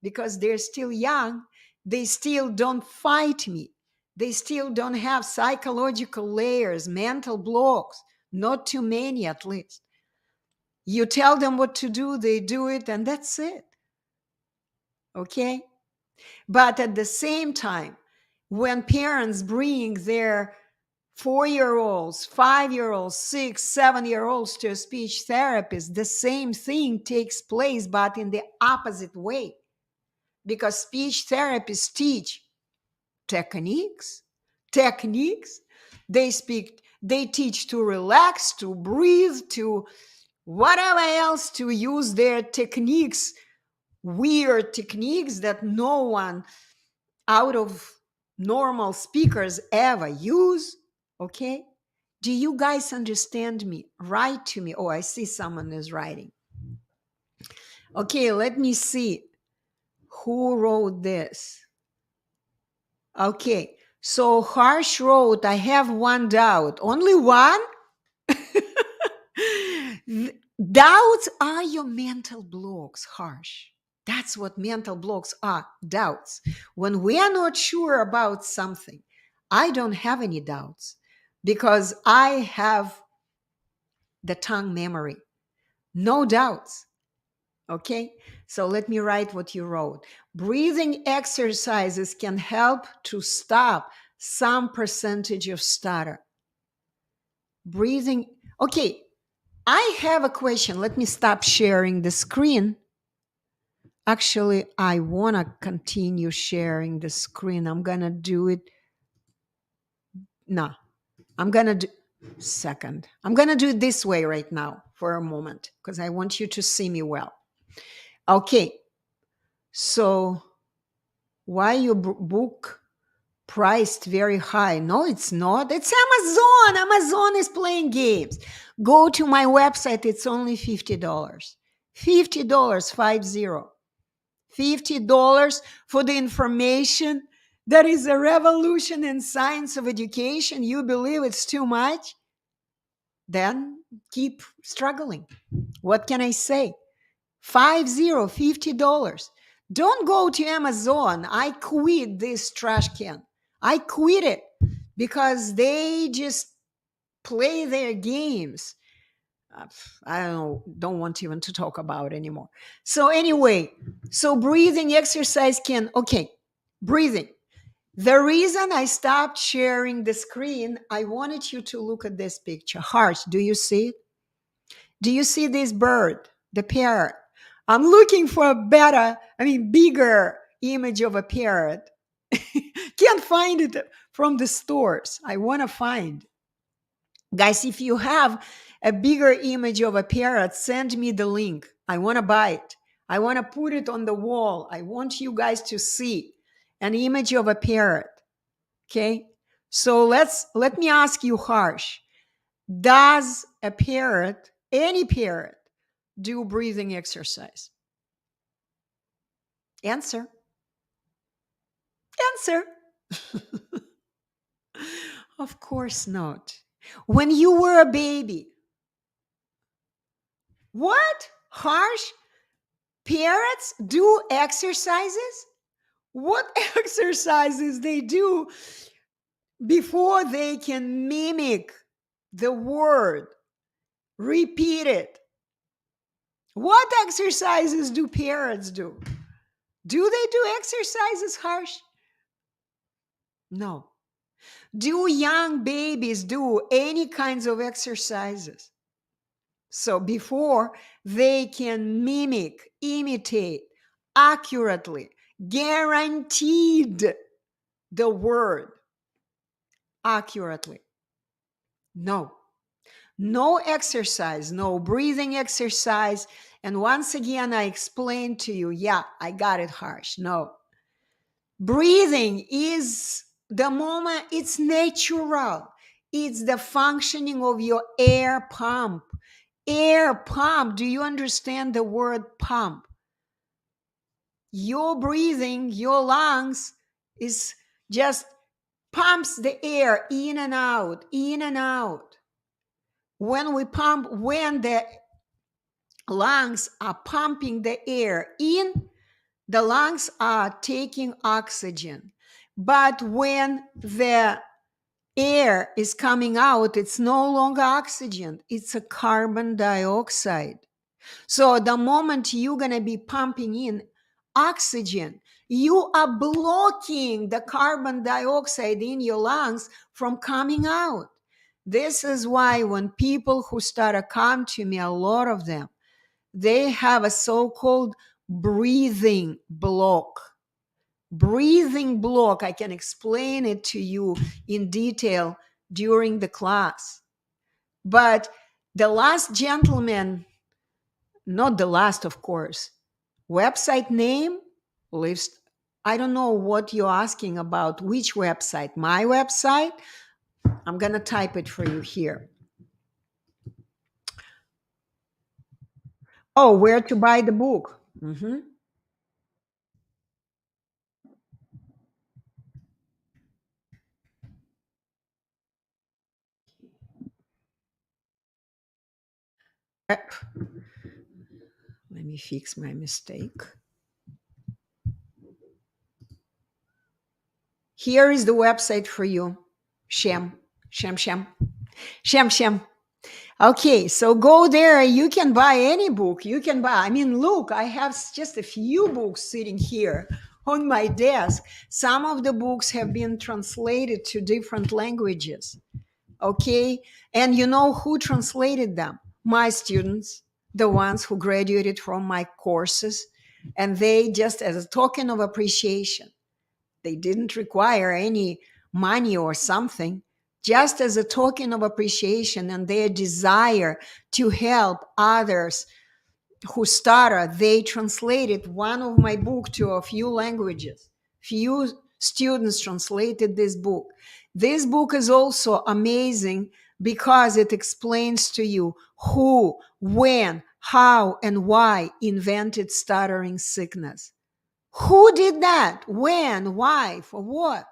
because they're still young. They still don't fight me. They still don't have psychological layers, mental blocks, not too many at least. You tell them what to do, they do it, and that's it. Okay? But at the same time, when parents bring their 4-year-olds, 5-year-olds, 6, 7-year-olds to a speech therapist, the same thing takes place, but in the opposite way. Because speech therapists teach techniques. They teach to relax, to breathe, to whatever else, to use their techniques, weird techniques that no one out of normal speakers ever use. Okay? Do you guys understand me? Write to me. Oh, I see someone is writing. Okay, let me see who wrote this. Okay, so Harsh wrote, I have one doubt. Only one? Doubts are your mental blocks, Harsh. That's what mental blocks are, doubts. When we are not sure about something, I don't have any doubts because I have the tongue memory. No doubts. Okay, so let me write what you wrote. Breathing exercises can help to stop some percentage of stutter. Breathing. Okay, I have a question. Let me stop sharing the screen. Actually, I want to continue sharing the screen. I'm going to do it. No, I'm going to do second. I'm going to do it this way right now for a moment because I want you to see me well. Okay. So why your book priced very high? No, it's not. It's Amazon. Amazon is playing games. Go to my website. It's only $50. $50, 50. $50 for the information that is a revolution in science of education. You believe it's too much? Then keep struggling. What can I say? $50. Don't go to Amazon. I quit this trash can. I quit it because they just play their games. I don't want even to talk about it anymore. So anyway, so breathing exercise breathing. The reason I stopped sharing the screen, I wanted you to look at this picture. Harsh, do you see it? Do you see this bird, the parrot? I'm looking for a bigger image of a parrot. Can't find it from the stores. I want to find. Guys, if you have a bigger image of a parrot, send me the link. I want to buy it. I want to put it on the wall. I want you guys to see an image of a parrot. Okay? So let me ask you, Harsh. Does a parrot, any parrot, do breathing exercise? Answer. Answer. Of course not. When you were a baby, what? Harsh? Parrots do exercises? What exercises they do before they can mimic the word, repeat it? What exercises do parrots do? Do they do exercises, Harsh? No. Do young babies do any kinds of exercises? So before they can mimic, imitate accurately, guaranteed the word accurately. No. No exercise, no breathing exercise. And once again, I explained to you, yeah, I got it, Harsh. No. Breathing is the moment, it's natural. It's the functioning of your air pump. Air pump. Do you understand the word pump? Your breathing, your lungs is just pumps the air in and out, in and out. When we pump, when the lungs are pumping the air in, the lungs are taking oxygen. But when the air is coming out, it's no longer oxygen, it's a carbon dioxide. So the moment you're going to be pumping in oxygen, you are blocking the carbon dioxide in your lungs from coming out. This is why when people who start to come to me, a lot of them, they have a so-called breathing block. Breathing block, I can explain it to you in detail during the class. But the last gentleman, not the last, of course, website name lives. I don't know what you're asking about. Which website? My website? I'm going to type it for you here. Oh, where to buy the book? Mm-hmm. Let me fix my mistake. Here is the website for you. Shem. Okay, so go there. You can buy any book. You can buy. I mean, look, I have just a few books sitting here on my desk. Some of the books have been translated to different languages. Okay, and you know who translated them? My students, the ones who graduated from my courses. And they just, as a token of appreciation, they didn't require any money or something, just as a token of appreciation and their desire to help others who stutter, they translated one of my book to a few languages. Few students translated this book. This book is also amazing because it explains to you who, when, how, and why invented stuttering sickness. Who did that? When? Why? For what?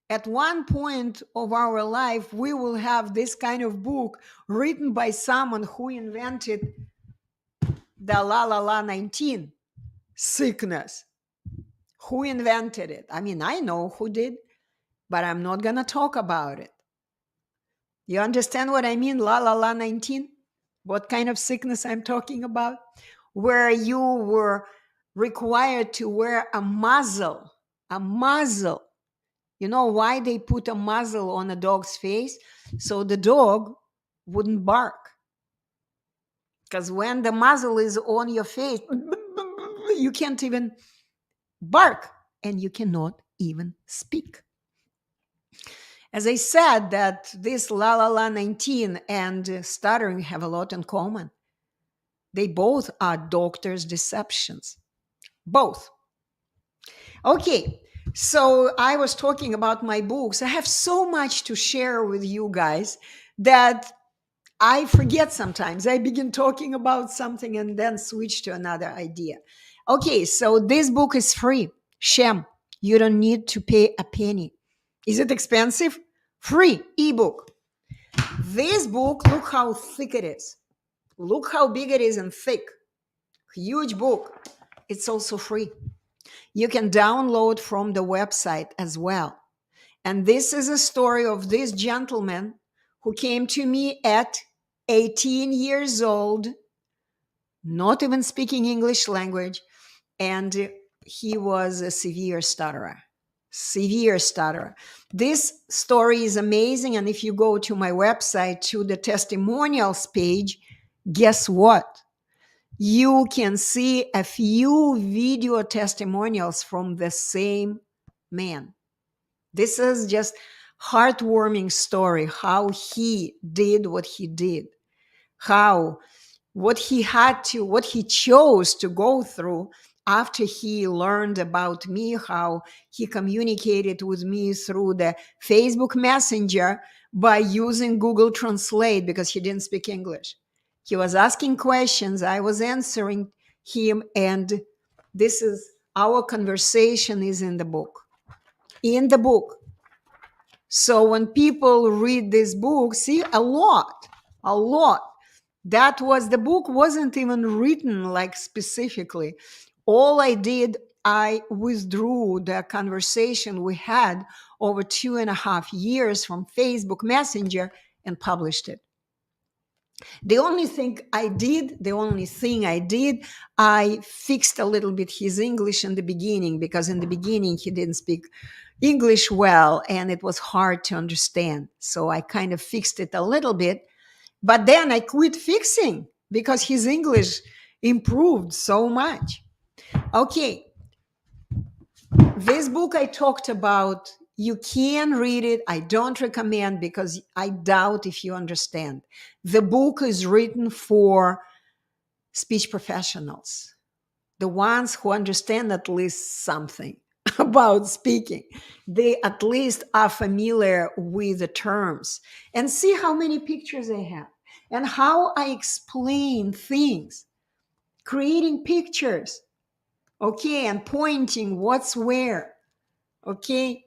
At one point of our life, we will have this kind of book written by someone who invented the la la la 19 sickness. Who invented it? I mean, I know who did, but I'm not going to talk about it. You understand what I mean? La la la 19? What kind of sickness I'm talking about? Where you were required to wear a muzzle. A muzzle. You know why they put a muzzle on a dog's face? So the dog wouldn't bark. Because when the muzzle is on your face, you can't even bark and you cannot even speak. As I said, that this la la la 19 and stuttering have a lot in common. They both are doctors' deceptions. Both. Okay, so I was talking about my books. I have so much to share with you guys that I forget sometimes. I begin talking about something and then switch to another idea. Okay, so this book is free. Shem, you don't need to pay a penny. Is it expensive? Free ebook. This book, look how thick it is. Look how big it is and thick. Huge book. It's also free. You can download from the website as well. And this is a story of this gentleman who came to me at 18 years old, not even speaking English language, and he was a severe stutterer. Severe stutterer. This story is amazing, and if you go to my website, to the testimonials page, guess what? You can see a few video testimonials from the same man. This is just heartwarming story, how he did what he did, how what he chose to go through after he learned about me, how he communicated with me through the Facebook Messenger by using Google Translate because he didn't speak English. He was asking questions, I was answering him, and this is our conversation is in the book. In the book. So when people read this book, see a lot. That was, the book wasn't even written like specifically. All I did, I withdrew the conversation we had over 2.5 years from Facebook Messenger and published it. The only thing I did, I fixed a little bit his English in the beginning, because in the beginning he didn't speak English well and it was hard to understand. So I kind of fixed it a little bit, but then I quit fixing because his English improved so much. Okay. This book I talked about, you can read it. I don't recommend because I doubt if you understand. The book is written for speech professionals, the ones who understand at least something about speaking. They at least are familiar with the terms. And see how many pictures I have and how I explain things, creating pictures, okay, and pointing what's where, okay.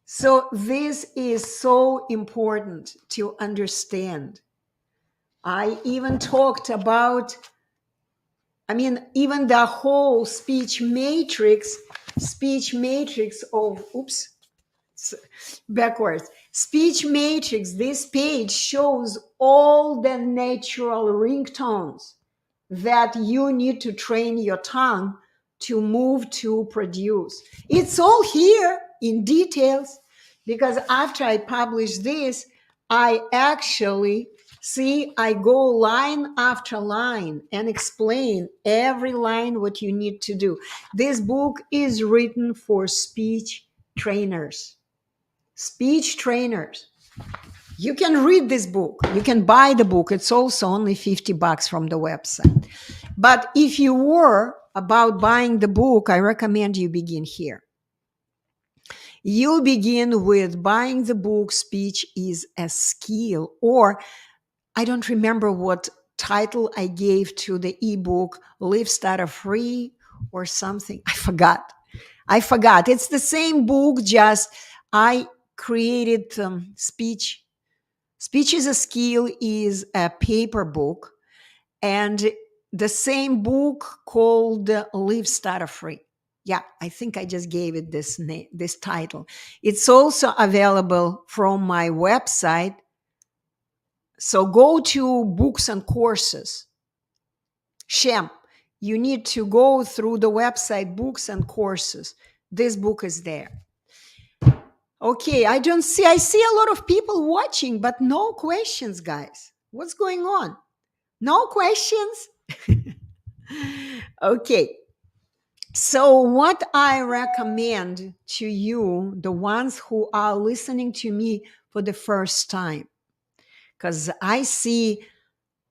So this is so important to understand. I even talked about, even the whole speech matrix of, backwards. Speech matrix, this page shows all the natural ringtones that you need to train your tongue to move to produce. It's all here in details, because after I published this, I actually See, I go line after line and explain every line what you need to do. This book is written for speech trainers. Speech trainers. You can read this book. You can buy the book. It's also only $50 from the website. But if you were about buying the book, I recommend you begin here. You begin with buying the book, Speech is a Skill, or I don't remember what title I gave to the ebook, Live Stutter-Free or something. I forgot. It's the same book, just I created Speech. Speech is a Skill is a paper book, and the same book called Live Stutter-Free. Yeah, I think I just gave it this name, this title. It's also available from my website. So go to books and courses. Shem, you need to go through the website books and courses. This book is there. Okay, I see a lot of people watching, but no questions, guys. What's going on? No questions? Okay. So what I recommend to you, the ones who are listening to me for the first time, because I see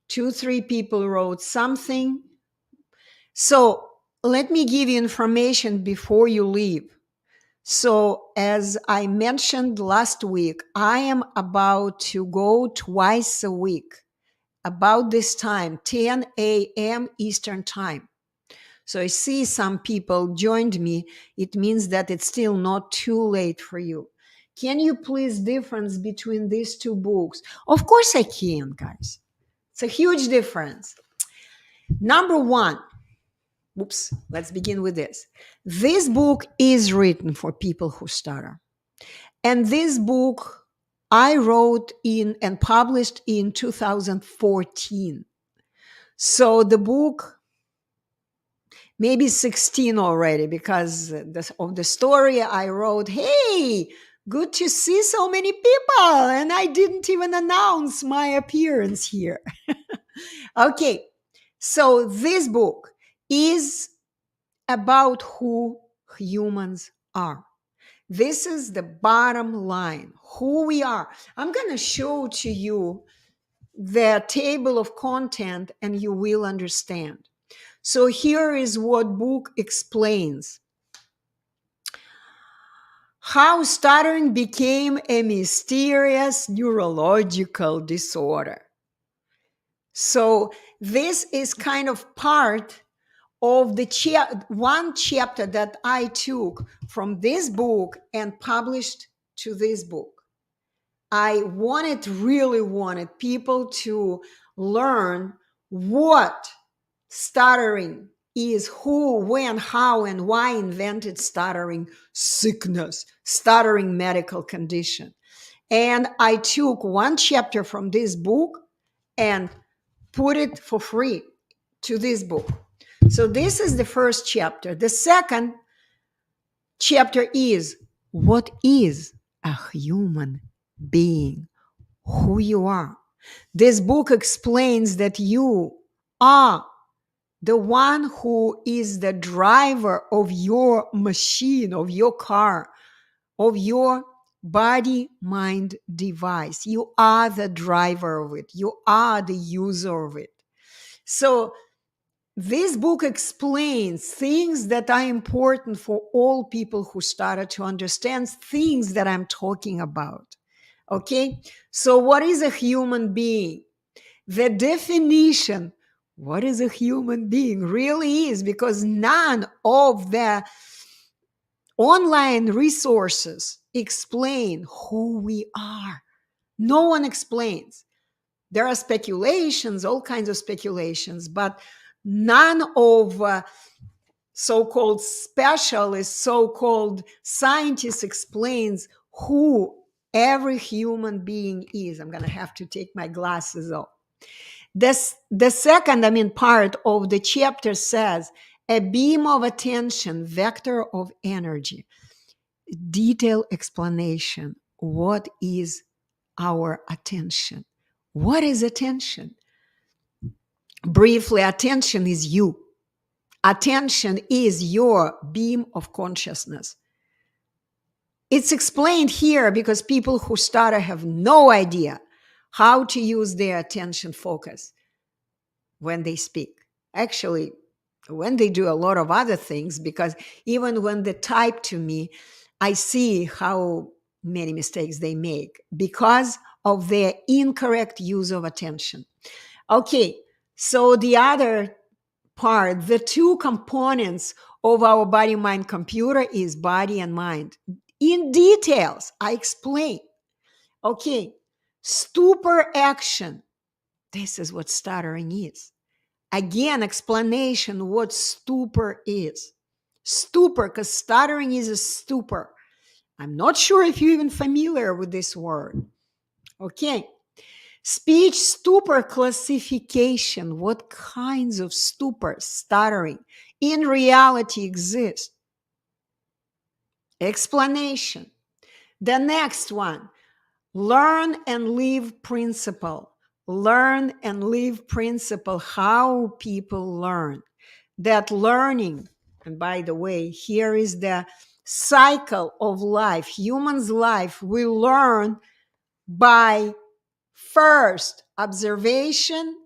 2-3 people wrote something. So let me give you information before you leave. So as I mentioned last week, I am about to go twice a week about this time, 10 a.m. Eastern time. So I see some people joined me. It means that it's still not too late for you. Can you please difference between these two books? Of course I can, guys. It's a huge difference. Number one, let's begin with this. This book is written for people who stutter. And this book I wrote in and published in 2014. So the book maybe 16 already, because of the story I wrote. Hey, good to see so many people. And I didn't even announce my appearance here. Okay, so this book is about who humans are. This is the bottom line, who we are. I'm going to show to you the table of content and you will understand. So here is what book explains. How stuttering became a mysterious neurological disorder. So this is kind of part of the one chapter that I took from this book and published to this book. I really wanted people to learn what stuttering is, who, when, how, and why invented stuttering sickness, stuttering medical condition. And I took one chapter from this book and put it for free to this book. So this is the first chapter. The second chapter is, what is a human being? Who you are. This book explains that you are the one who is the driver of your machine, of your car, of your body-mind device. You are the driver of it. You are the user of it. So this book explains things that are important for all people who started to understand things that I'm talking about. Okay? So what is a human being? The definition, what is a human being, really is, because none of the online resources explain who we are. No one explains. There are speculations, all kinds of speculations, but none of so-called specialists, so-called scientists explains who every human being is. I'm going to have to take my glasses off. The second, part of the chapter says, a beam of attention, vector of energy, detailed explanation. What is our attention? What is attention? Briefly, attention is you. Attention is your beam of consciousness. It's explained here because people who stutter have no idea how to use their attention focus when they speak. Actually, when they do a lot of other things, because even when they type to me, I see how many mistakes they make because of their incorrect use of attention. Okay, so the other part, the two components of our body mind computer is body and mind. In details, I explain. Okay, stupor action. This is what stuttering is. Again, explanation what stupor is. Stupor, because stuttering is a stupor. I'm not sure if you're even familiar with this word. Okay. Speech stupor classification. What kinds of stupor, stuttering, in reality exist? Explanation. The next one, learn and live principle. Learn and live principle, how people learn. That learning, and by the way, here is the cycle of life. Human's life, we learn by first observation,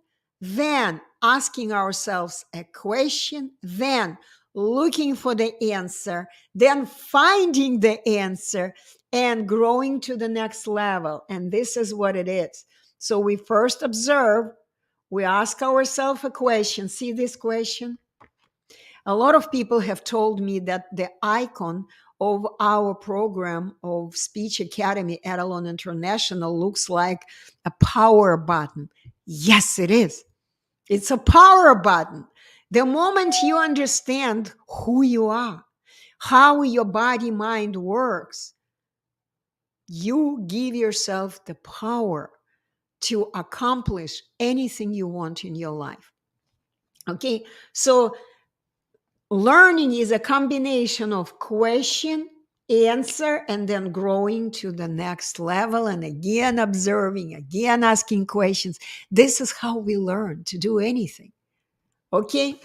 then asking ourselves a question, then looking for the answer, then finding the answer and growing to the next level. And this is what it is. So we first observe, we ask ourselves a question. See this question? A lot of people have told me that the icon of our program of Speech Academy Etalon International looks like a power button. Yes, it is. It's a power button. The moment you understand who you are, how your body mind works, you give yourself the power to accomplish anything you want in your life. Okay, so learning is a combination of question, answer, and then growing to the next level, and again observing, again asking questions. This is how we learn to do anything. Okay,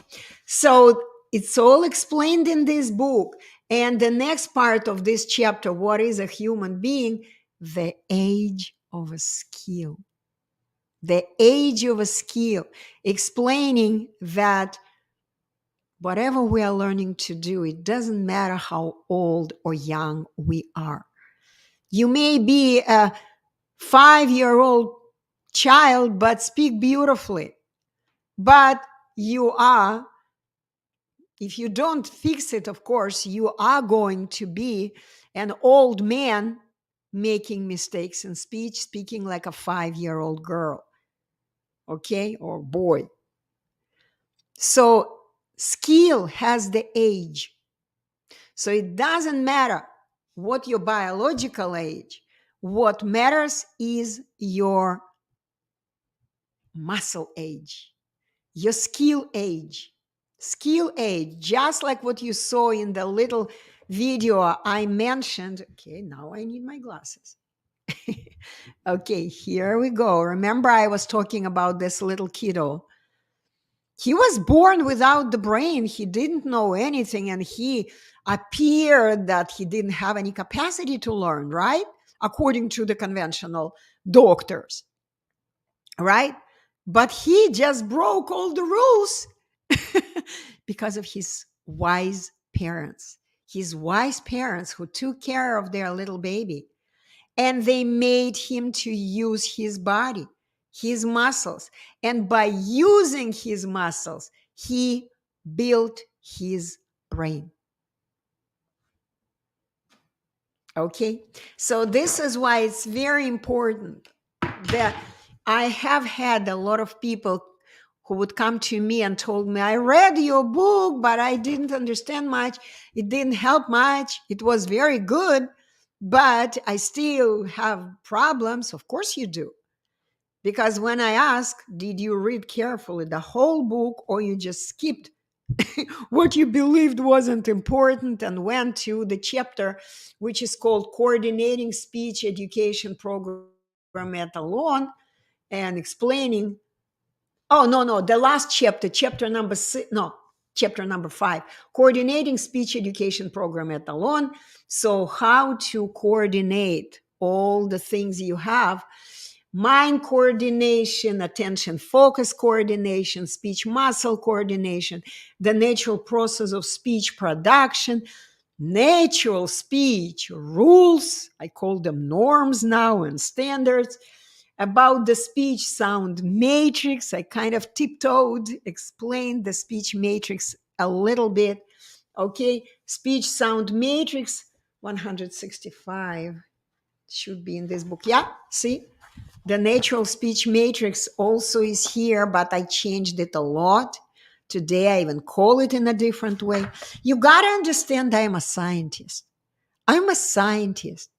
so it's all explained in this book. And the next part of this chapter, what is a human being? The age of a skill. The age of a skill, explaining that whatever we are learning to do, it doesn't matter how old or young we are. You may be a 5-year-old child, but speak beautifully. But you are, if you don't fix it, of course, you are going to be an old man making mistakes in speech, speaking like a 5-year-old girl, okay, or boy. So skill has the age. So it doesn't matter what your biological age, what matters is your muscle age, your skill age. Skill age, just like what you saw in the little video I mentioned. Okay, now I need my glasses. Okay, here we go. Remember, I was talking about this little kiddo. He was born without the brain. He didn't know anything, and he appeared that he didn't have any capacity to learn, right? According to the conventional doctors, right? But he just broke all the rules because of his wise parents. His wise parents who took care of their little baby, and they made him to use his body, his muscles. And by using his muscles, he built his brain. Okay, so this is why it's very important that I have had a lot of people who would come to me and told me, I read your book, but I didn't understand much. It didn't help much. It was very good, but I still have problems. Of course you do. Because when I ask, did you read carefully the whole book, or you just skipped what you believed wasn't important and went to the chapter which is called Coordinating Speech Education Program at Alone, and explaining. Oh, no, the last chapter, chapter number 6, no, chapter number 5, coordinating speech education program at Alon. So how to coordinate all the things you have: mind coordination, attention focus coordination, speech muscle coordination, the natural process of speech production, natural speech rules, I call them norms now, and standards. About the speech sound matrix, I kind of tiptoed, explained the speech matrix a little bit. Okay, speech sound matrix 165 should be in this book. Yeah, see, the natural speech matrix also is here, but I changed it a lot. Today, I even call it in a different way. You got to understand I'm a scientist. I'm a scientist.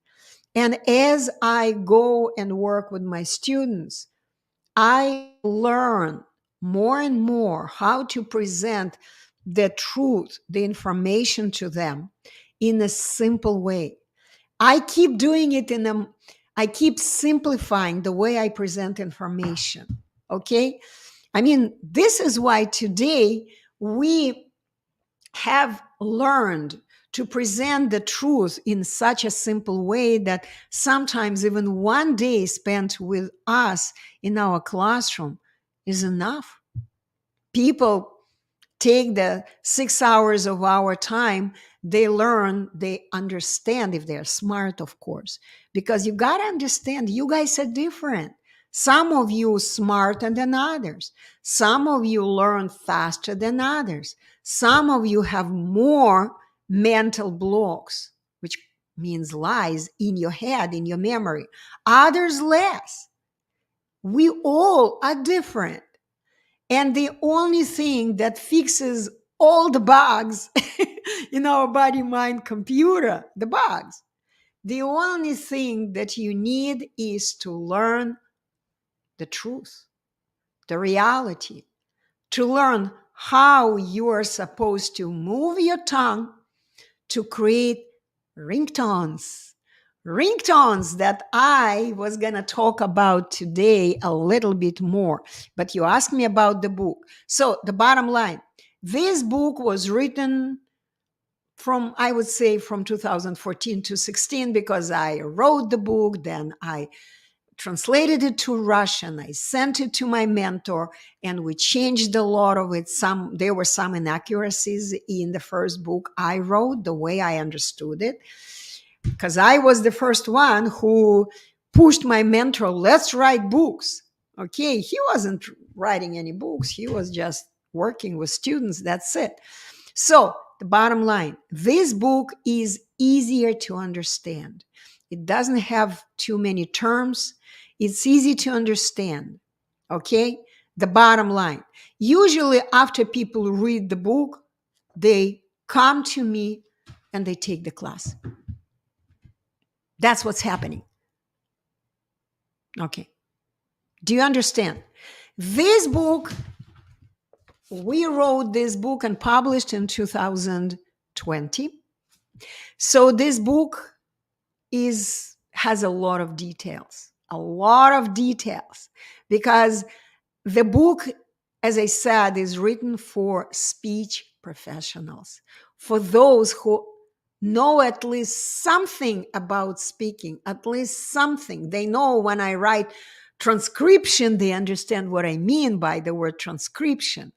And as I go and work with my students, I learn more and more how to present the truth, the information to them in a simple way. I keep doing it I keep simplifying the way I present information. Okay. I mean, this is why today we have learned to present the truth in such a simple way that sometimes even one day spent with us in our classroom is enough. People take the 6 hours of our time, they learn, they understand, if they're smart, of course, because you got to understand, you guys are different. Some of you smarter than others. Some of you learn faster than others. Some of you have more mental blocks, which means lies in your head, in your memory. Others less. We all are different. And the only thing that fixes all the bugs in our body, mind, computer, the bugs, the only thing that you need is to learn the truth, the reality, to learn how you are supposed to move your tongue to create ringtones. Ringtones that I was going to talk about today a little bit more. But you asked me about the book. So, the bottom line, this book was written from, I would say, from 2014 to 16, because I wrote the book, then I translated it to Russian. I sent it to my mentor, and we changed a lot of it. There were some inaccuracies in the first book I wrote, the way I understood it, because I was the first one who pushed my mentor, let's write books. Okay, he wasn't writing any books. He was just working with students. That's it. So the bottom line, this book is easier to understand. It doesn't have too many terms. It's easy to understand. Okay? The bottom line. Usually after people read the book, they come to me and they take the class. That's what's happening. Okay. Do you understand? This book, we wrote this book and published in 2020. So this book has a lot of details, because the book, as I said, is written for speech professionals, for those who know at least something about speaking, at least something. They know when I write transcription, they understand what I mean by the word transcription,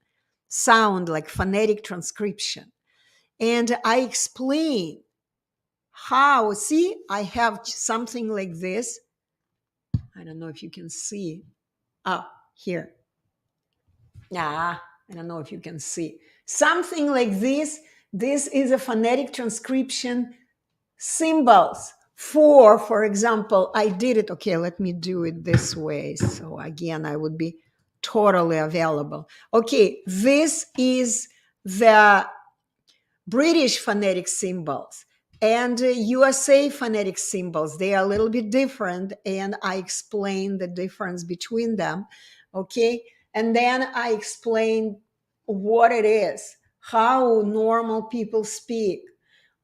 sound like phonetic transcription. And I explain how, see, I have something like this. I don't know if you can see. Oh, here. Yeah, I don't know if you can see. Something like this. This is a phonetic transcription symbols for example, I did it. Okay, let me do it this way. So again, I would be totally available. Okay, this is the British phonetic symbols and USA phonetic symbols. They are a little bit different, and I explain the difference between them. Okay, and then I explain what it is, how normal people speak.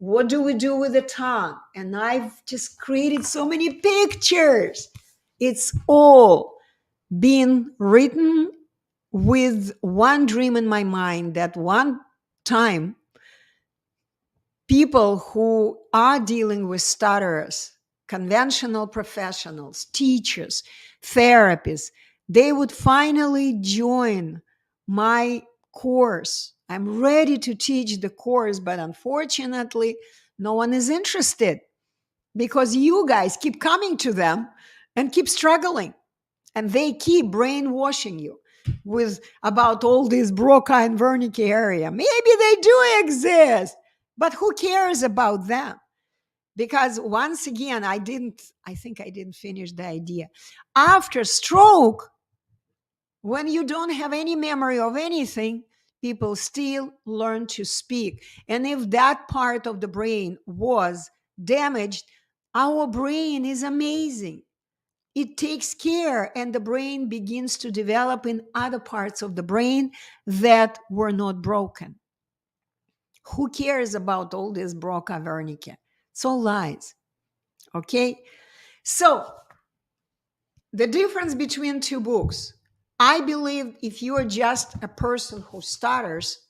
What do we do with the tongue? And I've just created so many pictures. It's all been written with one dream in my mind, that one time people who are dealing with stutterers, conventional professionals, teachers, therapists, they would finally join my course. I'm ready to teach the course, but unfortunately, no one is interested because you guys keep coming to them and keep struggling, and they keep brainwashing you with about all this Broca and Wernicke area. Maybe they do exist, but who cares about them? Because once again, I think I didn't finish the idea. After stroke, when you don't have any memory of anything, people still learn to speak. And if that part of the brain was damaged, our brain is amazing. It takes care, and the brain begins to develop in other parts of the brain that were not broken. Who cares about all this Broca Wernicke? It's all lies. Okay? So, the difference between two books. I believe if you are just a person who stutters,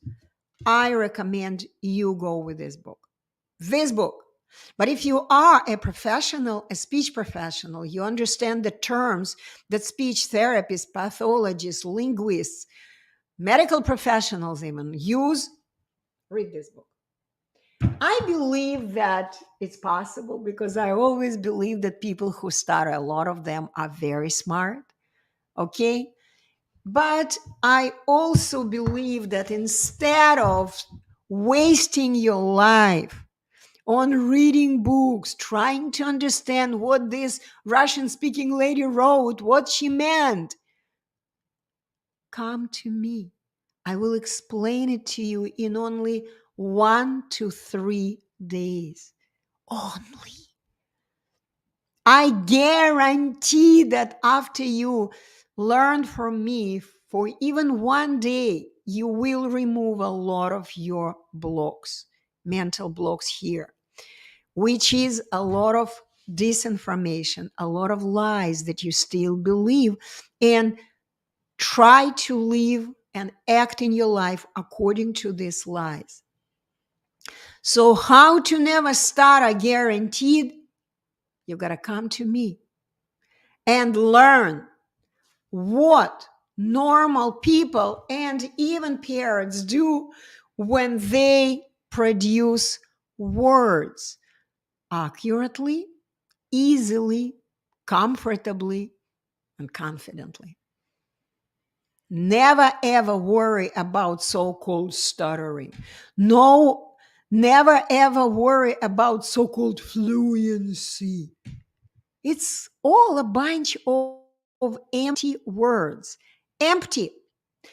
I recommend you go with this book. This book. But if you are a professional, a speech professional, you understand the terms that speech therapists, pathologists, linguists, medical professionals even use, read this book. I believe that it's possible because I always believe that people who stutter, a lot of them are very smart. Okay? But I also believe that instead of wasting your life on reading books, trying to understand what this Russian speaking lady wrote, what she meant, come to me. I will explain it to you in only 1 to 3 days. Only. I guarantee that after you learn from me for even 1 day, you will remove a lot of your blocks, mental blocks here, which is a lot of disinformation, a lot of lies that you still believe, and try to live and act in your life according to these lies. So, how to never stutter guaranteed? You got to come to me and learn what normal people and even parents do when they produce words accurately, easily, comfortably, and confidently. Never ever worry about so-called stuttering. No, never ever worry about so-called fluency. It's all a bunch of empty words. Empty,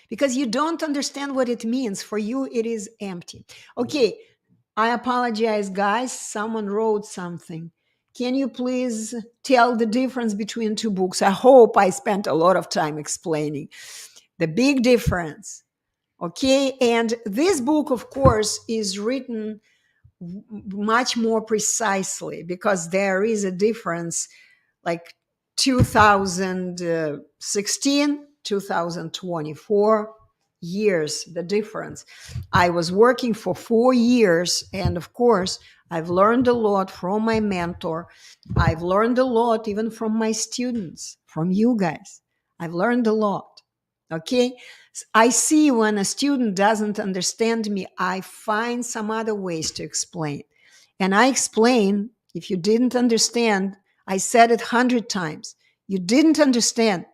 because you don't understand what it means. For you, it is empty. Okay, I apologize, guys. Someone wrote something. Can you please tell the difference between two books? I hope I spent a lot of time explaining the big difference. Okay, and this book, of course, is written much more precisely because there is a difference, like 2016, 2024 years, the difference. I was working for 4 years, and of course, I've learned a lot from my mentor. I've learned a lot even from my students, from you guys. I've learned a lot. Okay? I see when a student doesn't understand me, I find some other ways to explain. And I explain, if you didn't understand, I said it 100 times. You didn't understand.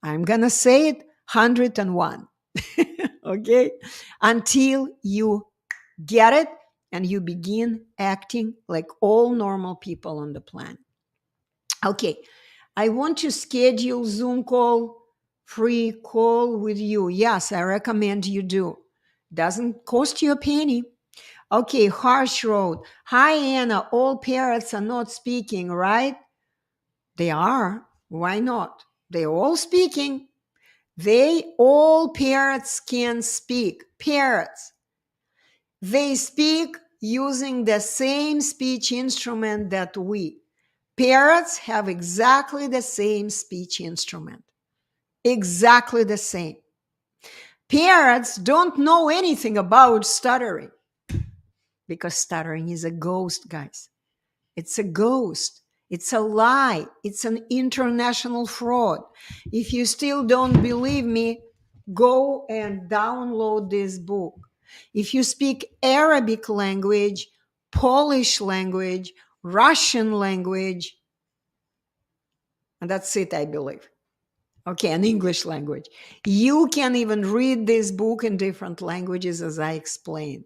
I'm going to say it 101. Okay? Until you get it and you begin acting like all normal people on the planet. Okay. I want to schedule Zoom call, free call with you. Yes, I recommend you do. Doesn't cost you a penny. Okay, Harsh Road. Hi, Anna. All parrots are not speaking, right? They are. Why not? They're all speaking. All parrots can speak. Parrots. They speak using the same speech instrument that we. Parrots have exactly the same speech instrument. exactly the same. Parents don't know anything about stuttering because stuttering is a ghost, guys. It's a ghost. It's a lie. It's an international fraud. If you still don't believe me, go and download this book. If you speak Arabic language, Polish language, Russian language, and that's it, I believe. Okay, and English language. You can even read this book in different languages as I explained.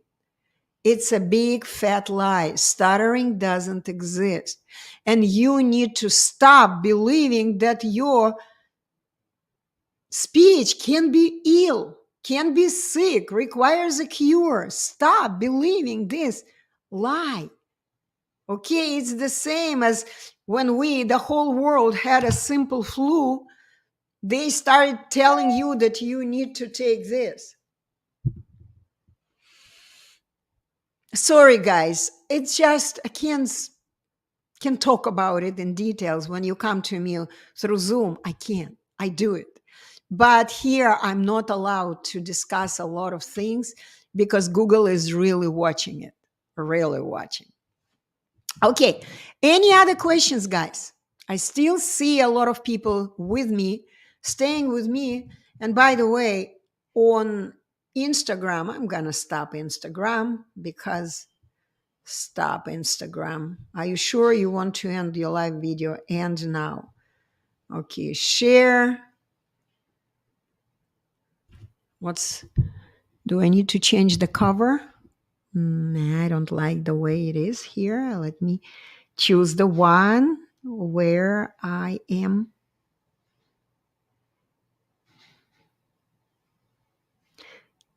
It's a big fat lie. Stuttering doesn't exist. And you need to stop believing that your speech can be ill, can be sick, requires a cure. Stop believing this lie. Okay, it's the same as when the whole world had a simple flu, they started telling you that you need to take this. Sorry, guys. It's just, I can talk about it in details when you come to me through Zoom. I can. I do it. But here, I'm not allowed to discuss a lot of things because Google is really watching it, really watching. Okay. Any other questions, guys? I still see a lot of people with me, staying with me. And by the way, on Instagram, I'm going to stop Instagram because stop Instagram. Are you sure you want to end your live video? End now. Okay, share. Do I need to change the cover? I don't like the way it is here. Let me choose the one where I am.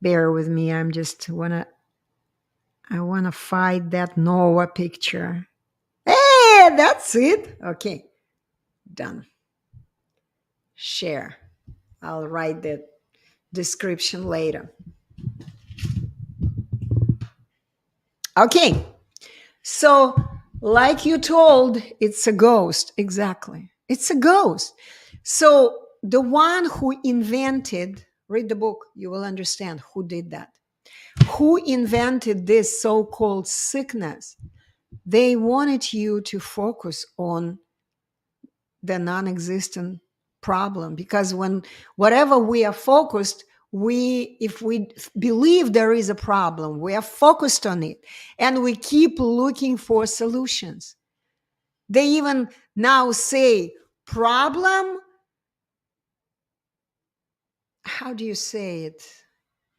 Bear with me. I wanna find that Noah picture. Hey, that's it. Okay, done. Share. I'll write the description later. Okay, so like you told, it's a ghost. Exactly. It's a ghost. So the one who invented, read the book, you will understand who did that. Who invented this so-called sickness? They wanted you to focus on the non-existent problem because whatever we are focused, if we believe there is a problem, we are focused on it and we keep looking for solutions. They even now say problem. How do you say it?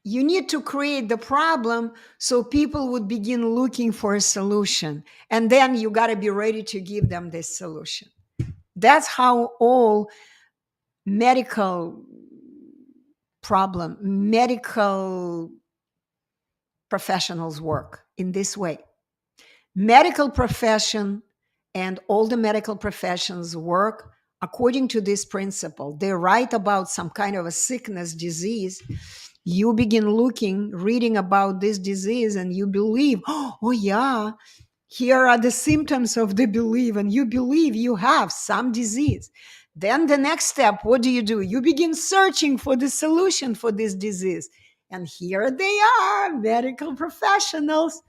You need to create the problem so people would begin looking for a solution. And then you got to be ready to give them this solution. That's how all medical professionals work, in this way. Medical profession and all the medical professions work according to this principle. They write about some kind of a sickness, disease. You begin reading about this disease, and you believe, oh yeah, here are the symptoms of the belief, and you believe you have some disease. Then the next step, what do? You begin searching for the solution for this disease. And here they are, medical professionals.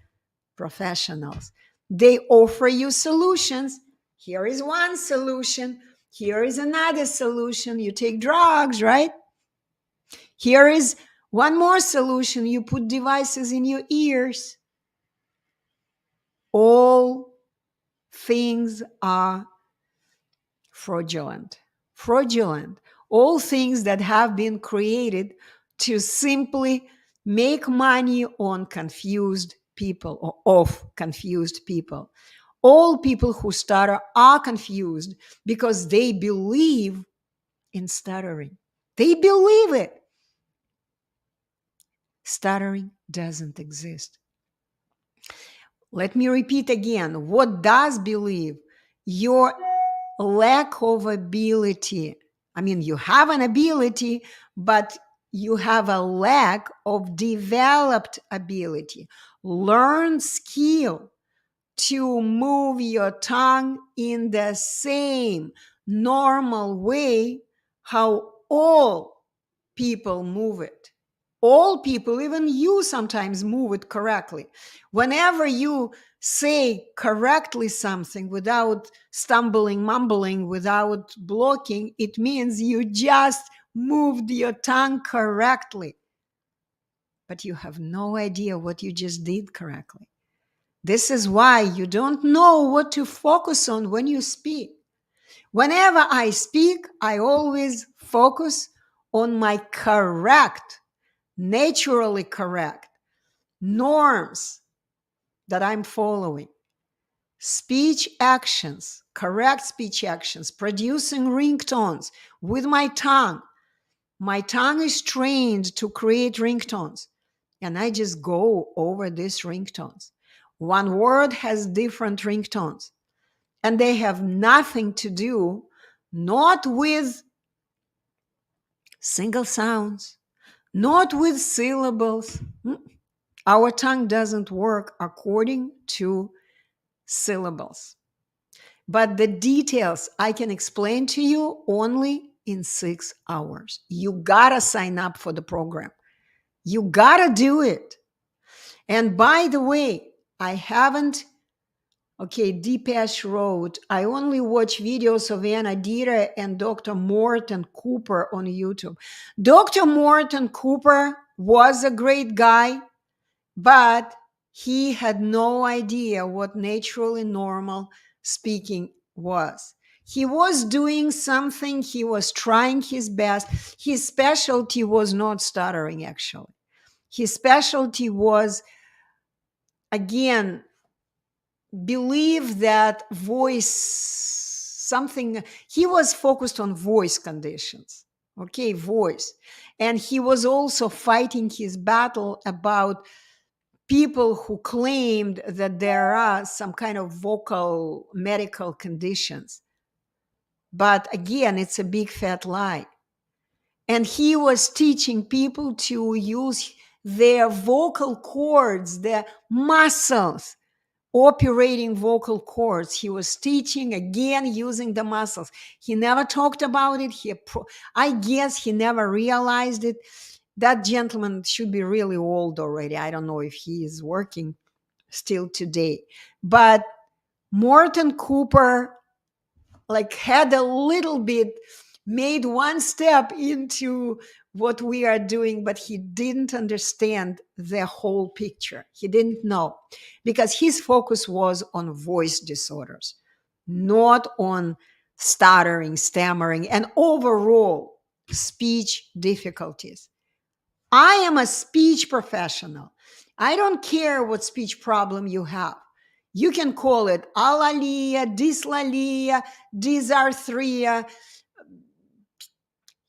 They offer you solutions. Here is one solution. Here is another solution. You take drugs, right? Here is one more solution. You put devices in your ears. All things are fraudulent. All things that have been created to simply make money on confused people or of confused people. All people who stutter are confused because they believe in stuttering. They believe it. Stuttering doesn't exist. Let me repeat again. What does believe? Your lack of ability. I mean, you have an ability, but you have a lack of developed ability, learned skill to move your tongue in the same normal way how all people move it. All people, even you sometimes move it correctly. Whenever you say correctly something without stumbling, mumbling, without blocking, it means you just moved your tongue correctly. But you have no idea what you just did correctly. This is why you don't know what to focus on when you speak. Whenever I speak, I always focus on my correct, naturally correct norms that I'm following. Speech actions, correct speech actions, producing ringtones with my tongue. My tongue is trained to create ringtones, and I just go over these ringtones. One word has different ringtones, and they have nothing to do not with single sounds, not with syllables. Our tongue doesn't work according to syllables. But the details I can explain to you only in 6 hours. You gotta sign up for the program. You gotta do it. And by the way, I haven't, Deepesh wrote, I only watch videos of Anna Dira and Dr. Morton Cooper on YouTube. Dr. Morton Cooper was a great guy, but he had no idea what naturally normal speaking was. He was doing something, he was trying his best. His specialty was not stuttering, actually. His specialty was, again, believe that he was focused on voice conditions, voice. And he was also fighting his battle about people who claimed that there are some kind of vocal medical conditions. But again, it's a big fat lie. And he was teaching people to use their vocal cords, their muscles, operating vocal cords. He was teaching, again, using the muscles. He never talked about it. I guess he never realized it. That gentleman should be really old already. I don't know if he is working still today. But Morton Cooper had a little bit, made one step into what we are doing, but he didn't understand the whole picture. He didn't know, because his focus was on voice disorders, not on stuttering, stammering, and overall speech difficulties. I am a speech professional. I don't care what speech problem you have. You can call it alalia, dyslalia, dysarthria.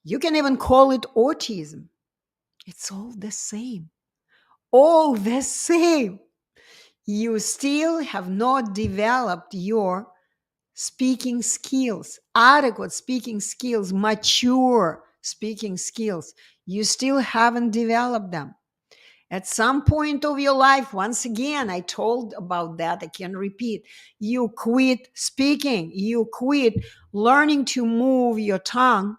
You can even call it autism. It's all the same. All the same. You still have not developed your speaking skills, adequate speaking skills, mature speaking skills. You still haven't developed them. At some point of your life, once again, I told about that, I can repeat, you quit speaking, you quit learning to move your tongue,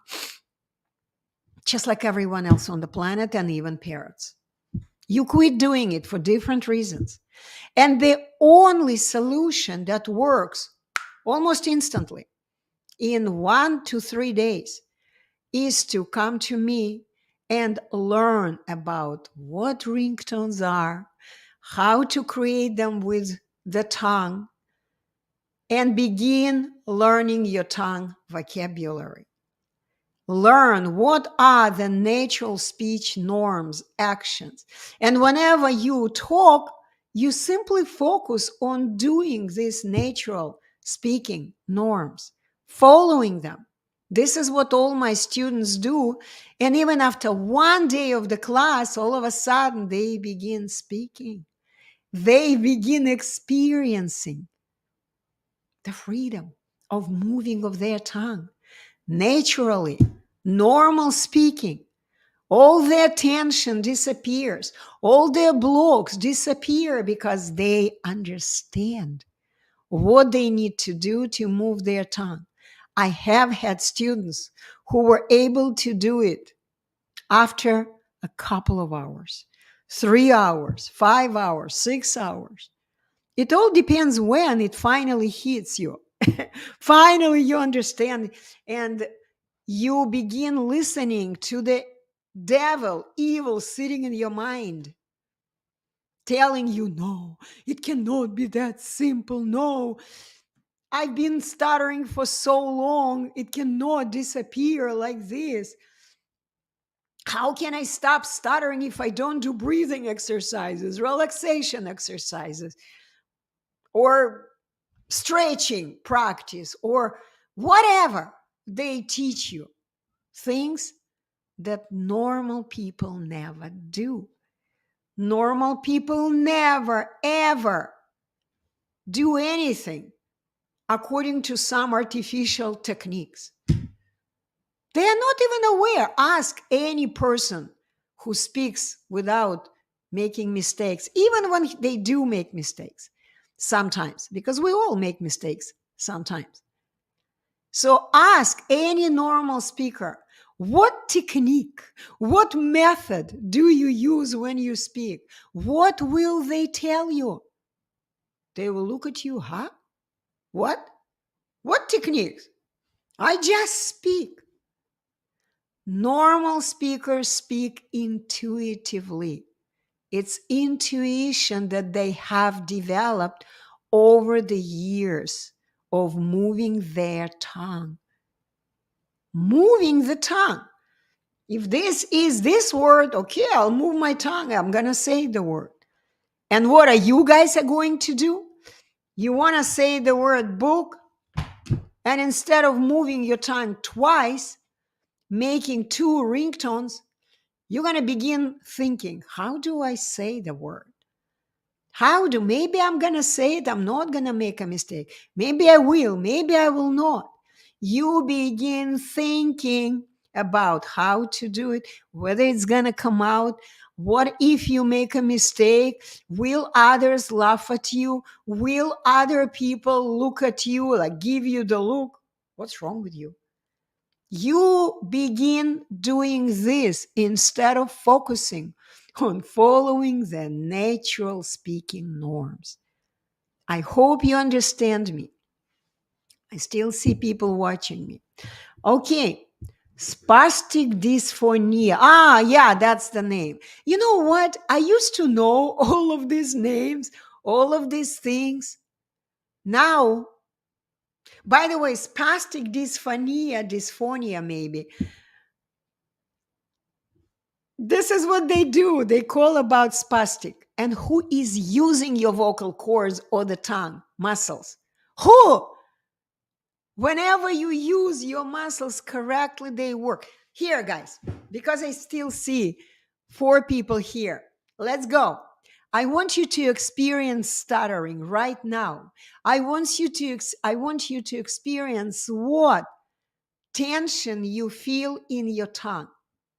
just like everyone else on the planet and even parents. You quit doing it for different reasons. And the only solution that works almost instantly, in 1 to 3 days, is to come to me and learn about what ringtones are, how to create them with the tongue, and begin learning your tongue vocabulary. Learn what are the natural speech norms, actions. And whenever you talk, you simply focus on doing these natural speaking norms, following them. This is what all my students do. And even after 1 day of the class, all of a sudden they begin speaking. They begin experiencing the freedom of moving of their tongue naturally, normal speaking. All their tension disappears. All their blocks disappear because they understand what they need to do to move their tongue. I have had students who were able to do it after a couple of hours, 3 hours, 5 hours, 6 hours. It all depends when it finally hits you. Finally, you understand, and you begin listening to the devil, evil sitting in your mind, telling you, no, it cannot be that simple. No, I've been stuttering for so long. It cannot disappear like this. How can I stop stuttering if I don't do breathing exercises, relaxation exercises, or stretching practice, or whatever they teach you? Things that normal people never do. Normal people never, ever do anything according to some artificial techniques. They are not even aware. Ask any person who speaks without making mistakes, even when they do make mistakes sometimes, because we all make mistakes sometimes. So ask any normal speaker, what technique, what method do you use when you speak? What will they tell you? They will look at you, huh? What? What techniques? I just speak. Normal speakers speak intuitively. It's intuition that they have developed over the years of moving their tongue. Moving the tongue. If this is this word, okay, I'll move my tongue. I'm going to say the word. And what are you guys going to do? You want to say the word book, and instead of moving your tongue twice, making 2 ringtones, you're going to begin thinking, how do I say the word? Maybe I'm going to say it. I'm not going to make a mistake. Maybe I will. Maybe I will not. You begin thinking about how to do it, whether it's going to come out. What if you make a mistake? Will others laugh at you? Will other people look at you, like give you the look? What's wrong with you? You begin doing this instead of focusing on following the natural speaking norms. I hope you understand me. I still see people watching me. Okay, spastic dysphonia. Yeah, that's the name. You know what? I used to know all of these names, all of these things. Now, by the way, spastic dysphonia maybe. This is what they do. They call about spastic. And who is using your vocal cords or the tongue muscles? Who? Whenever you use your muscles correctly, they work. Here, guys, because I still see 4 people here. Let's go. I want you to experience stuttering right now. I want you to experience what tension you feel in your tongue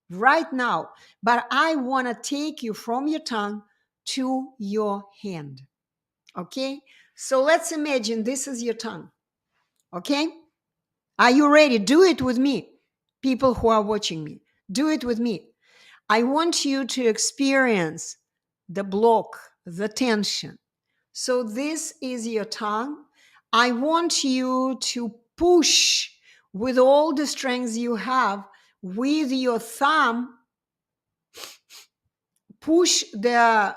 right now. But I want to take you from your tongue to your hand. Okay? So let's imagine this is your tongue. Okay? Are you ready? Do it with me. People who are watching me, do it with me. I want you to experience the block, the tension. So this is your tongue. I want you to push with all the strength you have with your thumb. Push the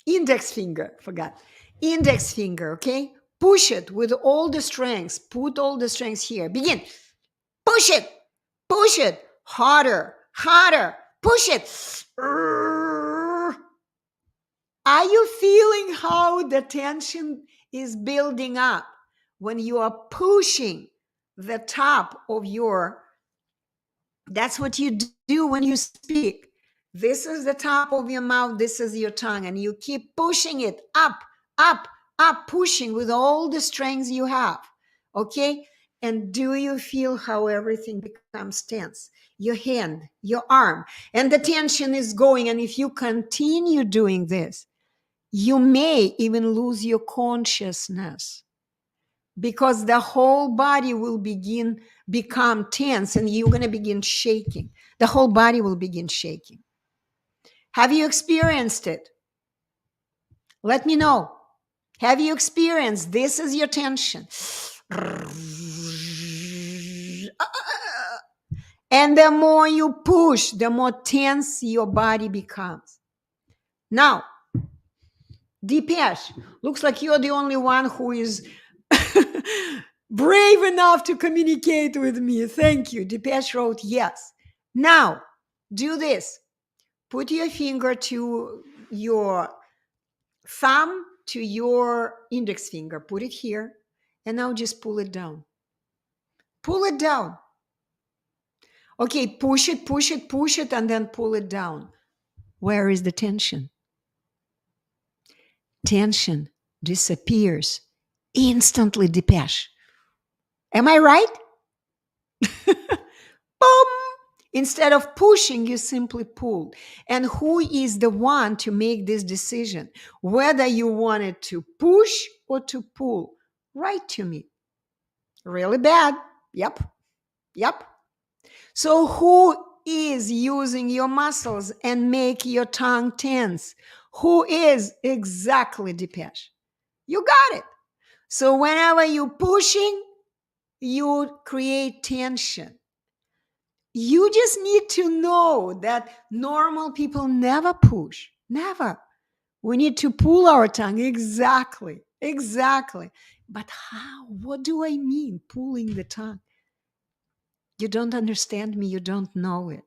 index finger, index finger, okay? Push it with all the strength. Put all the strength here. Begin. Push it, harder, push it. Are you feeling how the tension is building up when you are pushing the top of your, that's what you do when you speak. This is the top of your mouth, this is your tongue, and you keep pushing it up, pushing with all the strength you have, okay? And do you feel how everything becomes tense? Your hand, your arm, and the tension is going. And if you continue doing this, you may even lose your consciousness. because the whole body will become tense and you're going to begin shaking. The whole body will begin shaking. Have you experienced it? Let me know. Have you experienced this is your tension? And the more you push, the more tense your body becomes. Now, Dipesh, looks like you're the only one who is brave enough to communicate with me. Thank you. Dipesh wrote yes. Now, do this. Put your finger to your thumb to your index finger. Put it here. And now just pull it down. Pull it down. Okay, push it, push it, push it, and then pull it down. Where is the tension? Tension disappears instantly, Dipesh. Am I right? Boom! Instead of pushing, you simply pull. And who is the one to make this decision? Whether you wanted to push or to pull? Write to me. Really bad. Yep. Yep. So who is using your muscles and make your tongue tense? Who is? Exactly, Dipesh. You got it. So whenever you're pushing, you create tension. You just need to know that normal people never push. Never. We need to pull our tongue. Exactly. Exactly. But how? What do I mean, pulling the tongue? You don't understand me. You don't know it.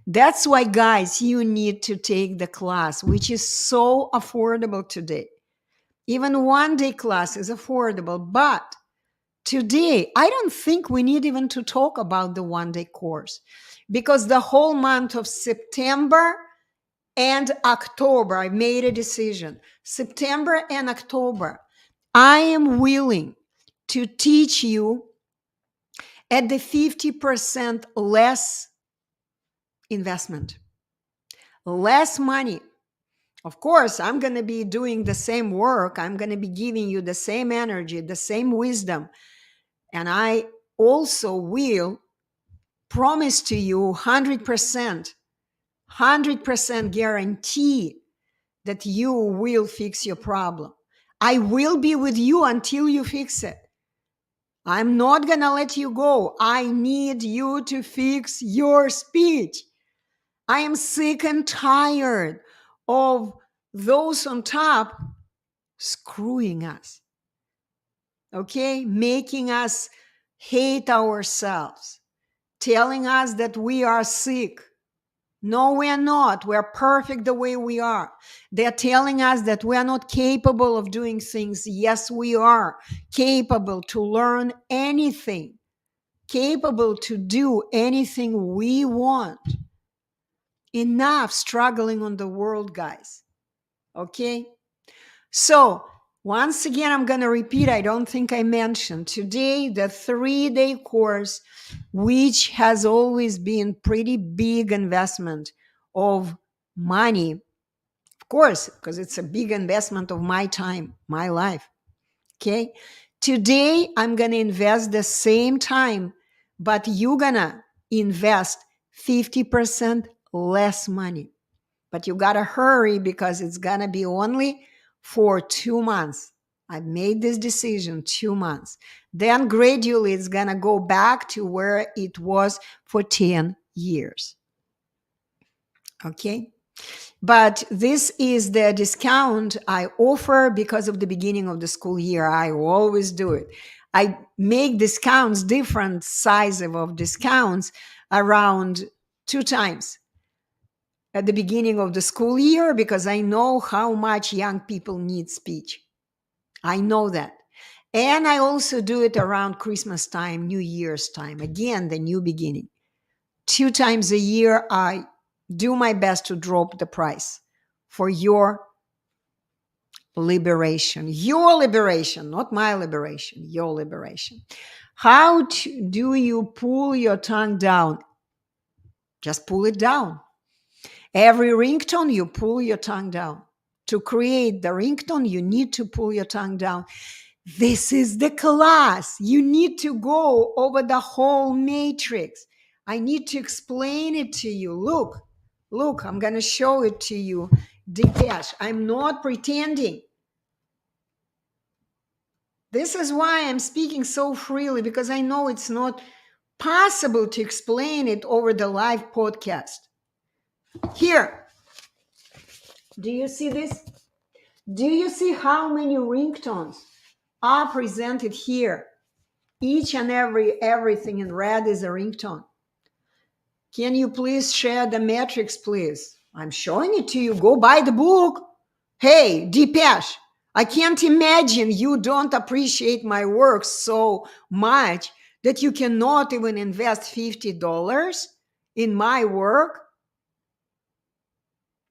That's why, guys, you need to take the class, which is so affordable today. Even one-day class is affordable. But today, I don't think we need even to talk about the one-day course, because the whole month of September and October, I made a decision. September and October, I am willing to teach you at the 50% less investment, less money. Of course, I'm going to be doing the same work. I'm going to be giving you the same energy, the same wisdom. And I also will promise to you 100% guarantee that you will fix your problem. I will be with you until you fix it. I'm not going to let you go. I need you to fix your speech. I am sick and tired of those on top screwing us, okay? Making us hate ourselves, telling us that we are sick. No, we're not. We're perfect the way we are. They're telling us that we're not capable of doing things. Yes, we are capable to learn anything, capable to do anything we want. Enough struggling on the world, guys. Okay? So, once again, I'm going to repeat, I don't think I mentioned today the 3-day course, which has always been pretty big investment of money. Of course, because it's a big investment of my time, my life. Okay? Today, I'm going to invest the same time, but you're going to invest 50% less money. But you got to hurry because it's going to be only for 2 months. I've made this decision 2 months. Then gradually it's going to go back to where it was for 10 years. Okay? But this is the discount I offer because of the beginning of the school year. I always do it. I make discounts, different sizes of discounts around 2 times at the beginning of the school year, because I know how much young people need speech. I know that. And I also do it around Christmas time, New Year's time. Again, the new beginning. 2 times a year, I do my best to drop the price for your liberation. Your liberation, not my liberation, your liberation. How do you pull your tongue down? Just pull it down. Every ringtone, you pull your tongue down. To create the ringtone, you need to pull your tongue down. This is the class. You need to go over the whole matrix. I need to explain it to you. Look, I'm going to show it to you. Dipesh, I'm not pretending. This is why I'm speaking so freely, because I know it's not possible to explain it over the live podcast. Here, do you see this? Do you see how many ringtones are presented here? Each and everything in red is a ringtone. Can you please share the metrics, please? I'm showing it to you. Go buy the book. Hey, Dipesh, I can't imagine you don't appreciate my work so much that you cannot even invest $50 in my work.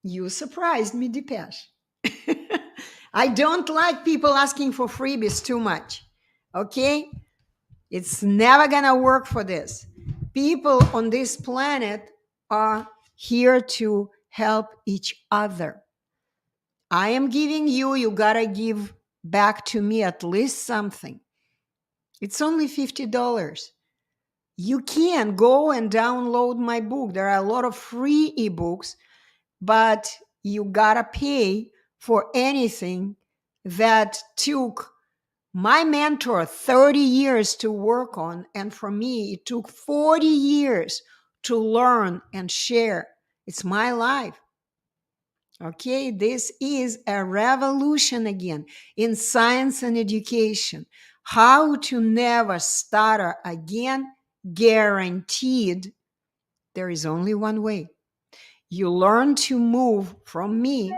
You surprised me, Dipesh. I don't like people asking for freebies too much. Okay? It's never gonna work for this. People on this planet are here to help each other. I am giving you, you gotta give back to me at least something. It's only $50. You can go and download my book. There are a lot of free ebooks, but you gotta pay for anything that took my mentor 30 years to work on, and for me it took 40 years to learn and share. It's my life. Okay, this is a revolution again in science and education. How to never stutter again, guaranteed. There is only one way. You learn to move from me.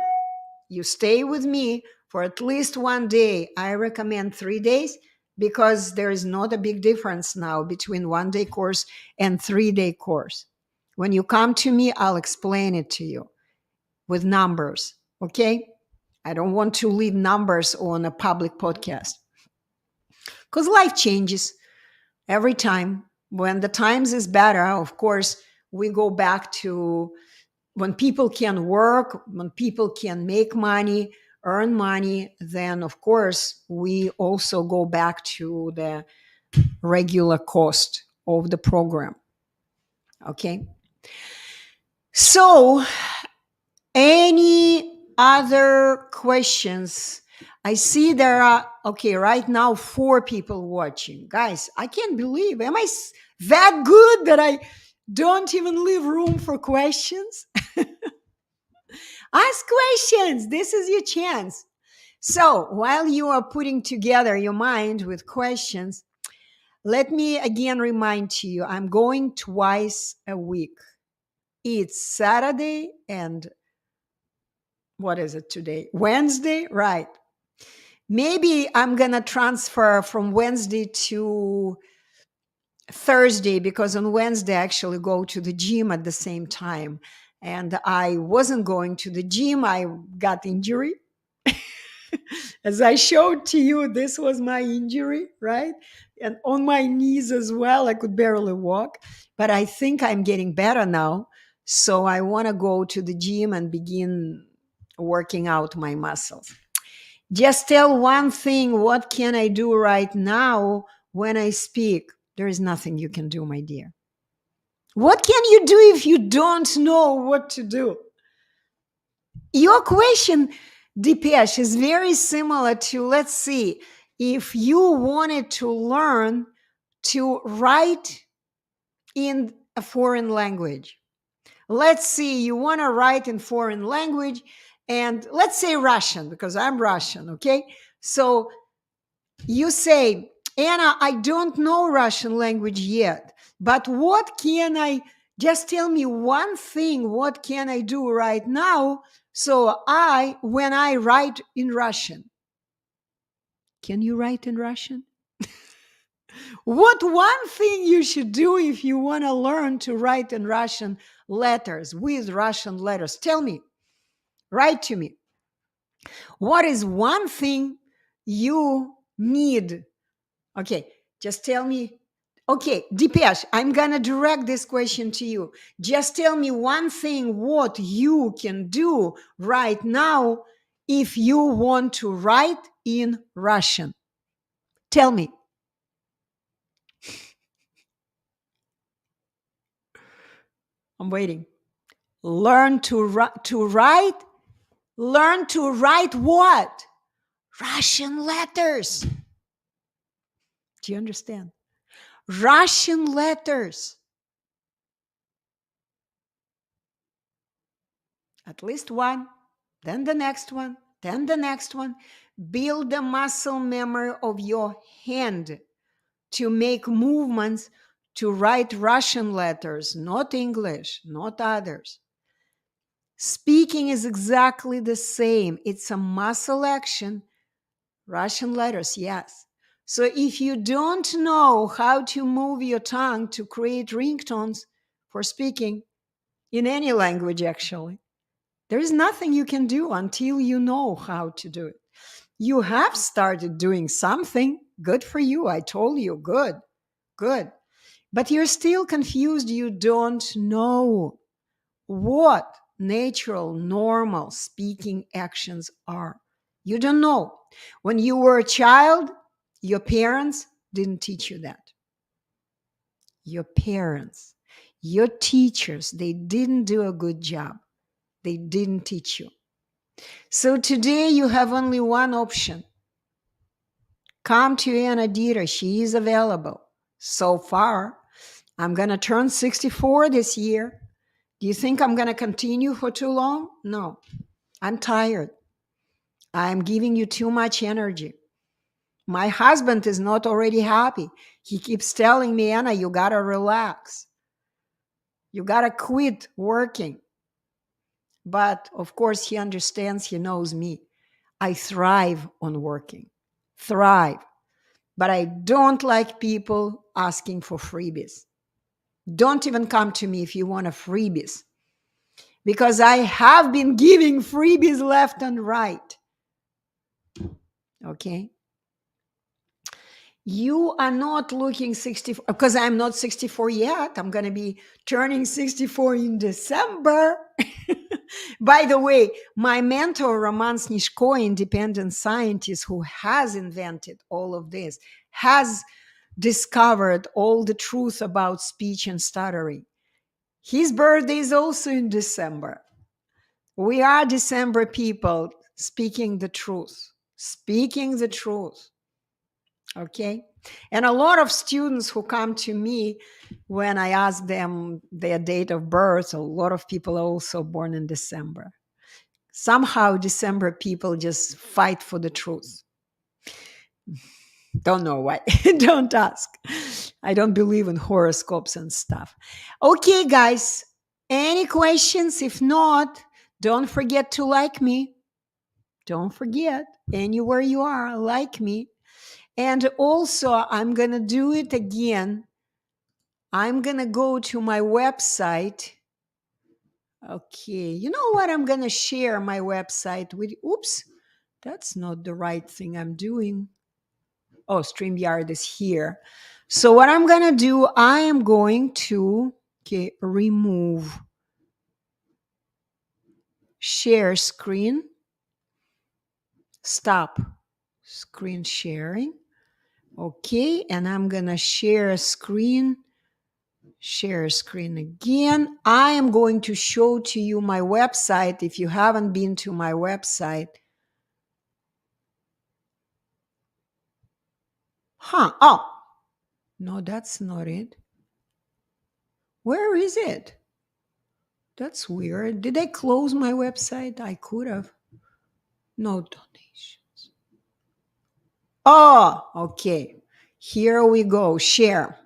You stay with me for at least one day. I recommend 3 days, because there is not a big difference now between 1 day course and 3 day course. When you come to me, I'll explain it to you with numbers. Okay? I don't want to leave numbers on a public podcast, because life changes every time. When the times is better, of course, we go back to when people can work, when people can make money, earn money, then of course we also go back to the regular cost of the program. Okay. So, any other questions? I see there are, okay, right now 4 people watching. Guys, I can't believe, am I that good that I don't even leave room for questions? Ask questions. This is your chance. So while you are putting together your mind with questions, let me again remind you, I'm going twice a week. It's Saturday and what is it today? Wednesday, right? Maybe I'm going to transfer from Wednesday to Thursday, because on Wednesday I actually go to the gym at the same time. And I wasn't going to the gym. I got injury. As I showed to you, this was my injury, right? And on my knees as well, I could barely walk. But I think I'm getting better now. So I want to go to the gym and begin working out my muscles. Just tell one thing, what can I do right now when I speak? There is nothing you can do, my dear. What can you do if you don't know what to do? Your question, Dipesh, is very similar to, let's see, if you wanted to learn to write in a foreign language. Let's see, you want to write in foreign language, and let's say Russian, because I'm Russian, okay? So you say, Anna, I don't know Russian language yet, but what can I, just tell me one thing, what can I do right now so when I write in Russian? Can you write in Russian? What one thing you should do if you want to learn to write in Russian letters, with Russian letters? Tell me, write to me. What is one thing you need? Okay, just tell me. Okay, Dipesh, I'm going to direct this question to you. Just tell me one thing what you can do right now if you want to write in Russian. Tell me. I'm waiting. Learn to write. Learn to write what? Russian letters. Do you understand? Russian letters. At least one, then the next one, then the next one. Build the muscle memory of your hand to make movements to write Russian letters, not English, not others. Speaking is exactly the same. It's a muscle action. Russian letters, yes. So if you don't know how to move your tongue to create ringtones for speaking in any language, actually, there is nothing you can do until you know how to do it. You have started doing something. Good for you. I told you. Good, good. But you're still confused. You don't know what natural, normal speaking actions are. You don't know. When you were a child, your parents didn't teach you that. Your parents, your teachers, they didn't do a good job. They didn't teach you. So today you have only one option. Come to Anna Dieter. She is available. So far, I'm going to turn 64 this year. Do you think I'm going to continue for too long? No. I'm tired. I'm giving you too much energy. My husband is not already happy. He keeps telling me, Anna, you got to relax. You got to quit working. But of course, he understands, he knows me. I thrive on working. Thrive. But I don't like people asking for freebies. Don't even come to me if you want a freebies. Because I have been giving freebies left and right. Okay? You are not looking 64, because I'm not 64 yet. I'm going to be turning 64 in December. By the way, my mentor, Roman Snishko, independent scientist who has invented all of this, has discovered all the truth about speech and stuttering. His birthday is also in December. We are December people speaking the truth. Speaking the truth. Okay? And a lot of students who come to me when I ask them their date of birth, a lot of people are also born in December. Somehow December people just fight for the truth. Don't know why. Don't ask. I don't believe in horoscopes and stuff. Okay, guys. Any questions? If not, don't forget to like me. Don't forget, anywhere you are, like me. And also, I'm going to do it again. I'm going to go to my website. Okay. You know what? I'm going to share my website with, oops, that's not the right thing I'm doing. Oh, StreamYard is here. So what I'm going to do, I am going to remove share screen. Stop screen sharing. Okay, and I'm going to share screen again. I am going to show to you my website. If you haven't been to my website. Oh, no, that's not it. Where is it? That's weird. Did I close my website? I could have. No donations. Oh, okay. Here we go. Share.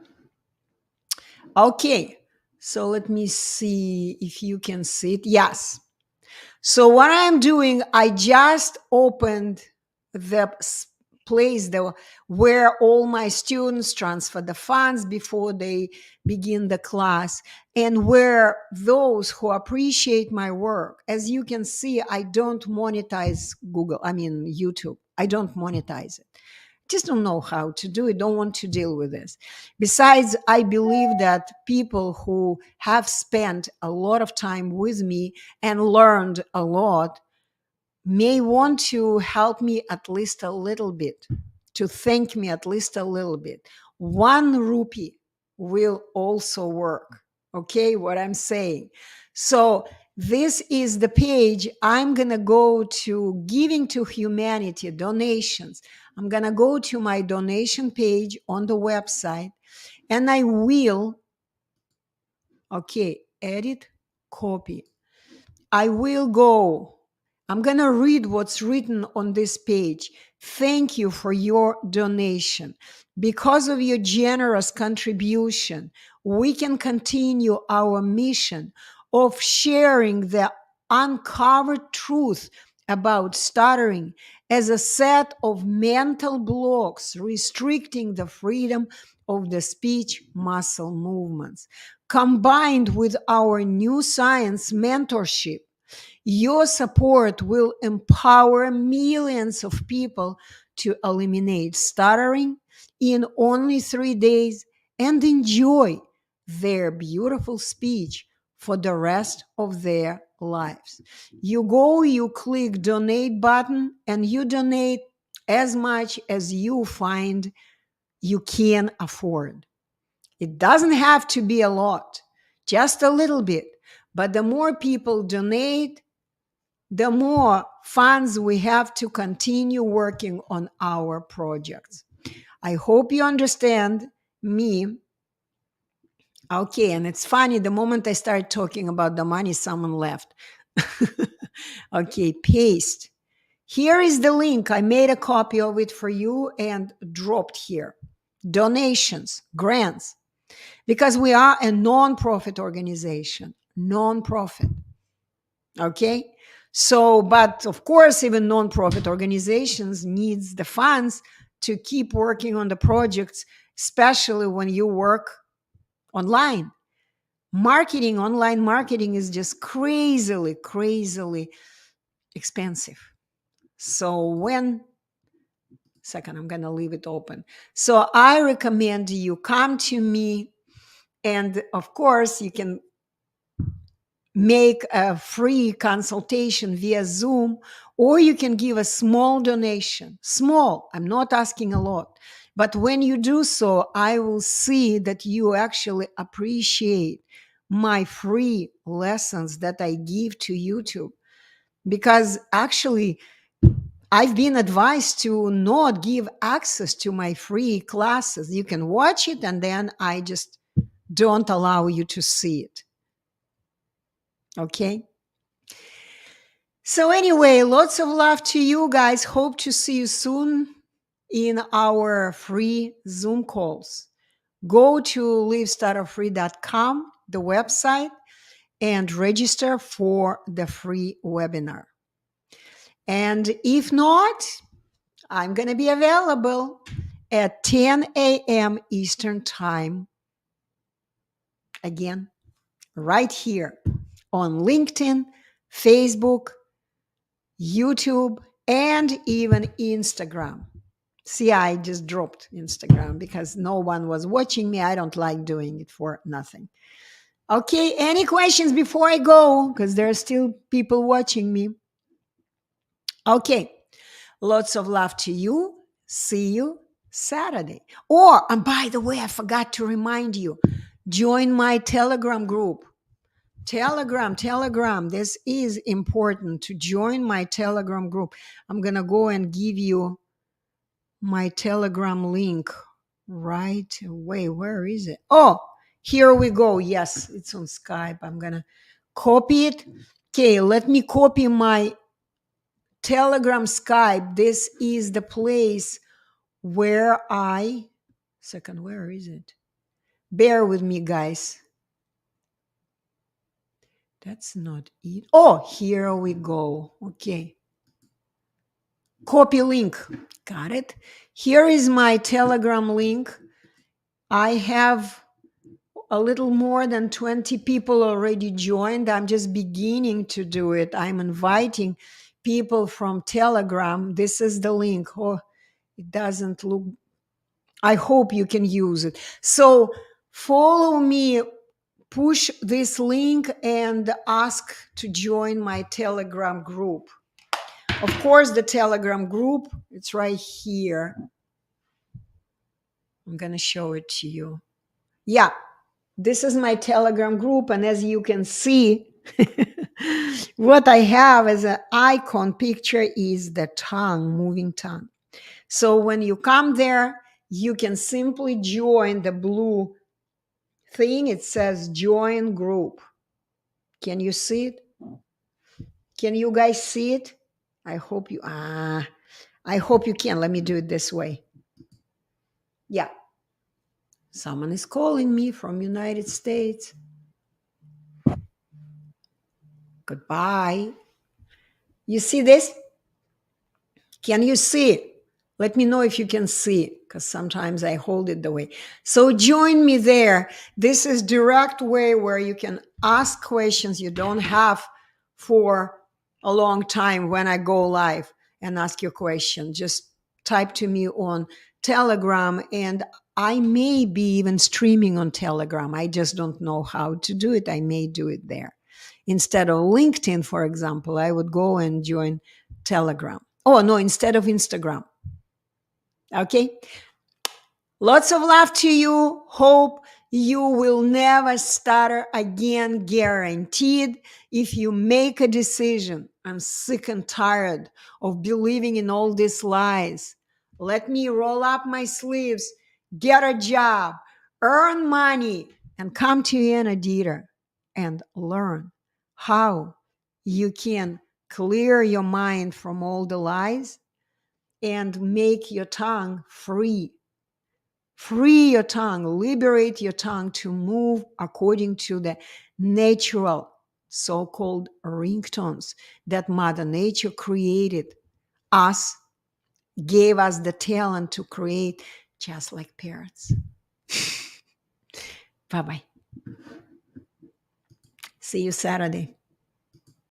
Okay. So let me see if you can see it. Yes. So what I'm doing, I just opened the place where all my students transfer the funds before they begin the class, and where those who appreciate my work, as you can see, I don't monetize YouTube. I don't monetize it. Just don't know how to do it, don't want to deal with this. Besides, I believe that people who have spent a lot of time with me and learned a lot may want to help me at least a little bit. to thank me at least a little bit. 1 rupee will also work. Okay, what I'm saying. So this is the page. I'm going to go to Giving to Humanity, donations. I'm going to go to my donation page on the website, and I will, okay, edit, copy. I will go. I'm going to read what's written on this page. Thank you for your donation. Because of your generous contribution, we can continue our mission of sharing the uncovered truth about stuttering as a set of mental blocks restricting the freedom of the speech muscle movements. Combined with our new science mentorship, your support will empower millions of people to eliminate stuttering in only 3 days and enjoy their beautiful speech for the rest of their lives. You go, you click donate button, and you donate as much as you find you can afford. It doesn't have to be a lot, just a little bit. But the more people donate, the more funds we have to continue working on our projects. I hope you understand me. Okay, and it's funny, the moment I start talking about the money, someone left. Okay, paste. Here is the link. I made a copy of it for you and dropped here. Donations, grants, because we are a non-profit organization, non-profit. Okay, so but of course even non-profit organizations needs the funds to keep working on the projects, especially when you work online. Online marketing is just crazily expensive. So I'm gonna leave it open. So I recommend you come to me, and of course you can make a free consultation via Zoom, or you can give a small donation. Small, I'm not asking a lot. But when you do so, I will see that you actually appreciate my free lessons that I give to YouTube. Because actually, I've been advised to not give access to my free classes. You can watch it, and then I just don't allow you to see it. Okay? So anyway, lots of love to you guys. Hope to see you soon in our free Zoom calls. Go to livestutterfree.com, the website, and register for the free webinar. And if not, I'm going to be available at 10 a.m. Eastern Time. Again, right here on LinkedIn, Facebook, YouTube, and even Instagram. See, I just dropped Instagram because no one was watching me. I don't like doing it for nothing. Okay, any questions before I go? Because there are still people watching me. Okay, lots of love to you. See you Saturday. And by the way, I forgot to remind you, join my Telegram group. Telegram. This is important to join my Telegram group. I'm going to go and give you my Telegram link right away. Where is it? Oh, here we go. Yes, it's on Skype. I'm going to copy it. Okay, let me copy my Telegram Skype. This is the place where where is it? Bear with me, guys. That's not it. Oh, here we go. Okay. Copy link. Got it. Here is my Telegram link. I have a little more than 20 people already joined. I'm just beginning to do it. I'm inviting people from Telegram. This is the link. Oh, it doesn't look. I hope you can use it. So follow me. Push this link and ask to join my Telegram group. Of course, the Telegram group, it's right here. I'm going to show it to you. Yeah, this is my Telegram group. And as you can see, what I have as an icon picture is the tongue, moving tongue. So when you come there, you can simply join the blue thing. It says join group. Can you see it? Can you guys see it? I hope you can. Let me do it this way. Yeah. Someone is calling me from United States. Goodbye. You see this? Can you see it? Let me know if you can see it, because sometimes I hold it the way. So join me there. This is direct way where you can ask questions you don't have for a long time when I go live and ask your question. Just type to me on Telegram, and I may be even streaming on Telegram. I just don't know how to do it. I may do it there. Instead of LinkedIn, for example, I would go and join Telegram. Oh, no, instead of Instagram. Okay. Lots of love to you. Hope you will never stutter again, guaranteed. If you make a decision, I'm sick and tired of believing in all these lies. Let me roll up my sleeves, get a job, earn money, and come to an editor and learn how you can clear your mind from all the lies and make your tongue free. Free your tongue, liberate your tongue to move according to the natural so-called ringtones that Mother Nature created us, gave us the talent to create, just like parrots. Bye-bye. See you Saturday.